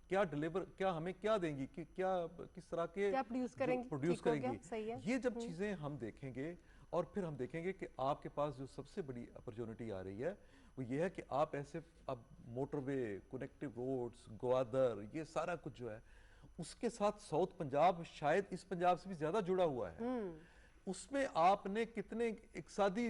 क्या हमें क्या देंगी, कि क्या किस तरह के प्रोड्यूस करेंगी। ये जब चीजें हम देखेंगे और फिर हम देखेंगे कि आपके पास जो सबसे बड़ी अपॉर्चुनिटी आ रही है वो ये है कि आप ऐसे अब मोटरवे, कनेक्टिव रोड्स, ग्वादर, ये सारा कुछ जो है उसके साथ साउथ पंजाब शायद इस पंजाब से भी ज्यादा जुड़ा हुआ है, उसमें आपने कितने इक्तिसादी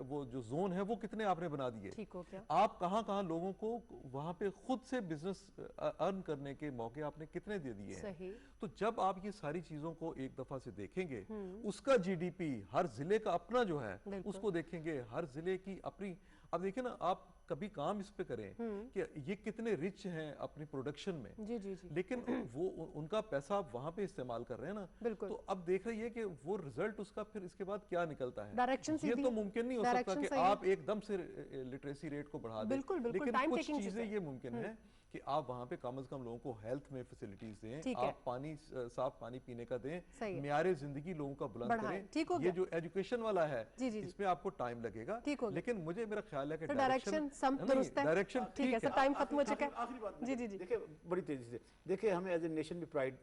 वो जो जोन है वो कितने आपने बना दिए, ठीक हो गया। आप कहाँ लोगों को वहां पे खुद से बिजनेस अर्न करने के मौके आपने कितने दे दिए हैं। तो जब आप ये सारी चीजों को एक दफा से देखेंगे, उसका जीडीपी हर जिले का अपना जो है उसको देखेंगे, हर जिले की अपनी, अब देखिए ना आप कभी काम इस पे करें कि ये कितने रिच हैं अपनी प्रोडक्शन में, जी। लेकिन वो उनका पैसा आप वहां पे इस्तेमाल कर रहे हैं ना, तो अब देख रही है कि वो रिजल्ट उसका फिर इसके बाद क्या निकलता है। ये तो मुमकिन नहीं हो सकता कि आप एकदम से लिटरेसी रेट को बढ़ा दें, लेकिन कुछ चीजें ये मुमकिन है कि आप वहां पे कम से कम लोगों को हेल्थ में फैसिलिटीज दें, आप पानी, साफ पानी पीने का दें, म्यारे जिंदगी लोगों का बुलंद करें। ये जो एजुकेशन वाला है इसमें आपको टाइम लगेगा, लेकिन मुझे मेरा ख्याल है कि डायरेक्शन ठीक है। टाइम खत्म हो चुका है। आखिरी बात जी देखिए बड़ी तेजी से देखिए, हमें एज ए नेशन भी प्राइड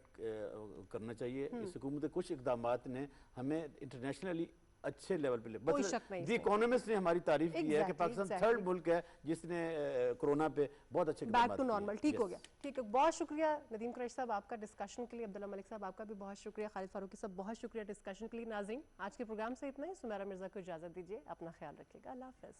करना चाहिए। इस हुकूमत के कुछ इकदामात ने हमें इंटरनेशनली अच्छे लेवल पे दी इकोनॉमिस्ट ने हमारी तारीफ की है कि पाकिस्तान थर्ड मुल्क है जिसने कोरोना पे बहुत अच्छे बैक टू नॉर्मल। ठीक हो गया, ठीक है। बहुत शुक्रिया नदीम कुरैशी साहब आपका डिस्कशन के लिए, अब्दुल्ला मलिक साहब आपका भी बहुत शुक्रिया, खालिद फारूकी साहब बहुत शुक्रिया डिस्कशन के लिए। नाज़रीन आज के प्रोग्राम से इतना ही। सुमेरा मिर्जा को इजाजत दीजिए, अपना ख्याल रखिएगा, अल्लाह हाफ़िज़।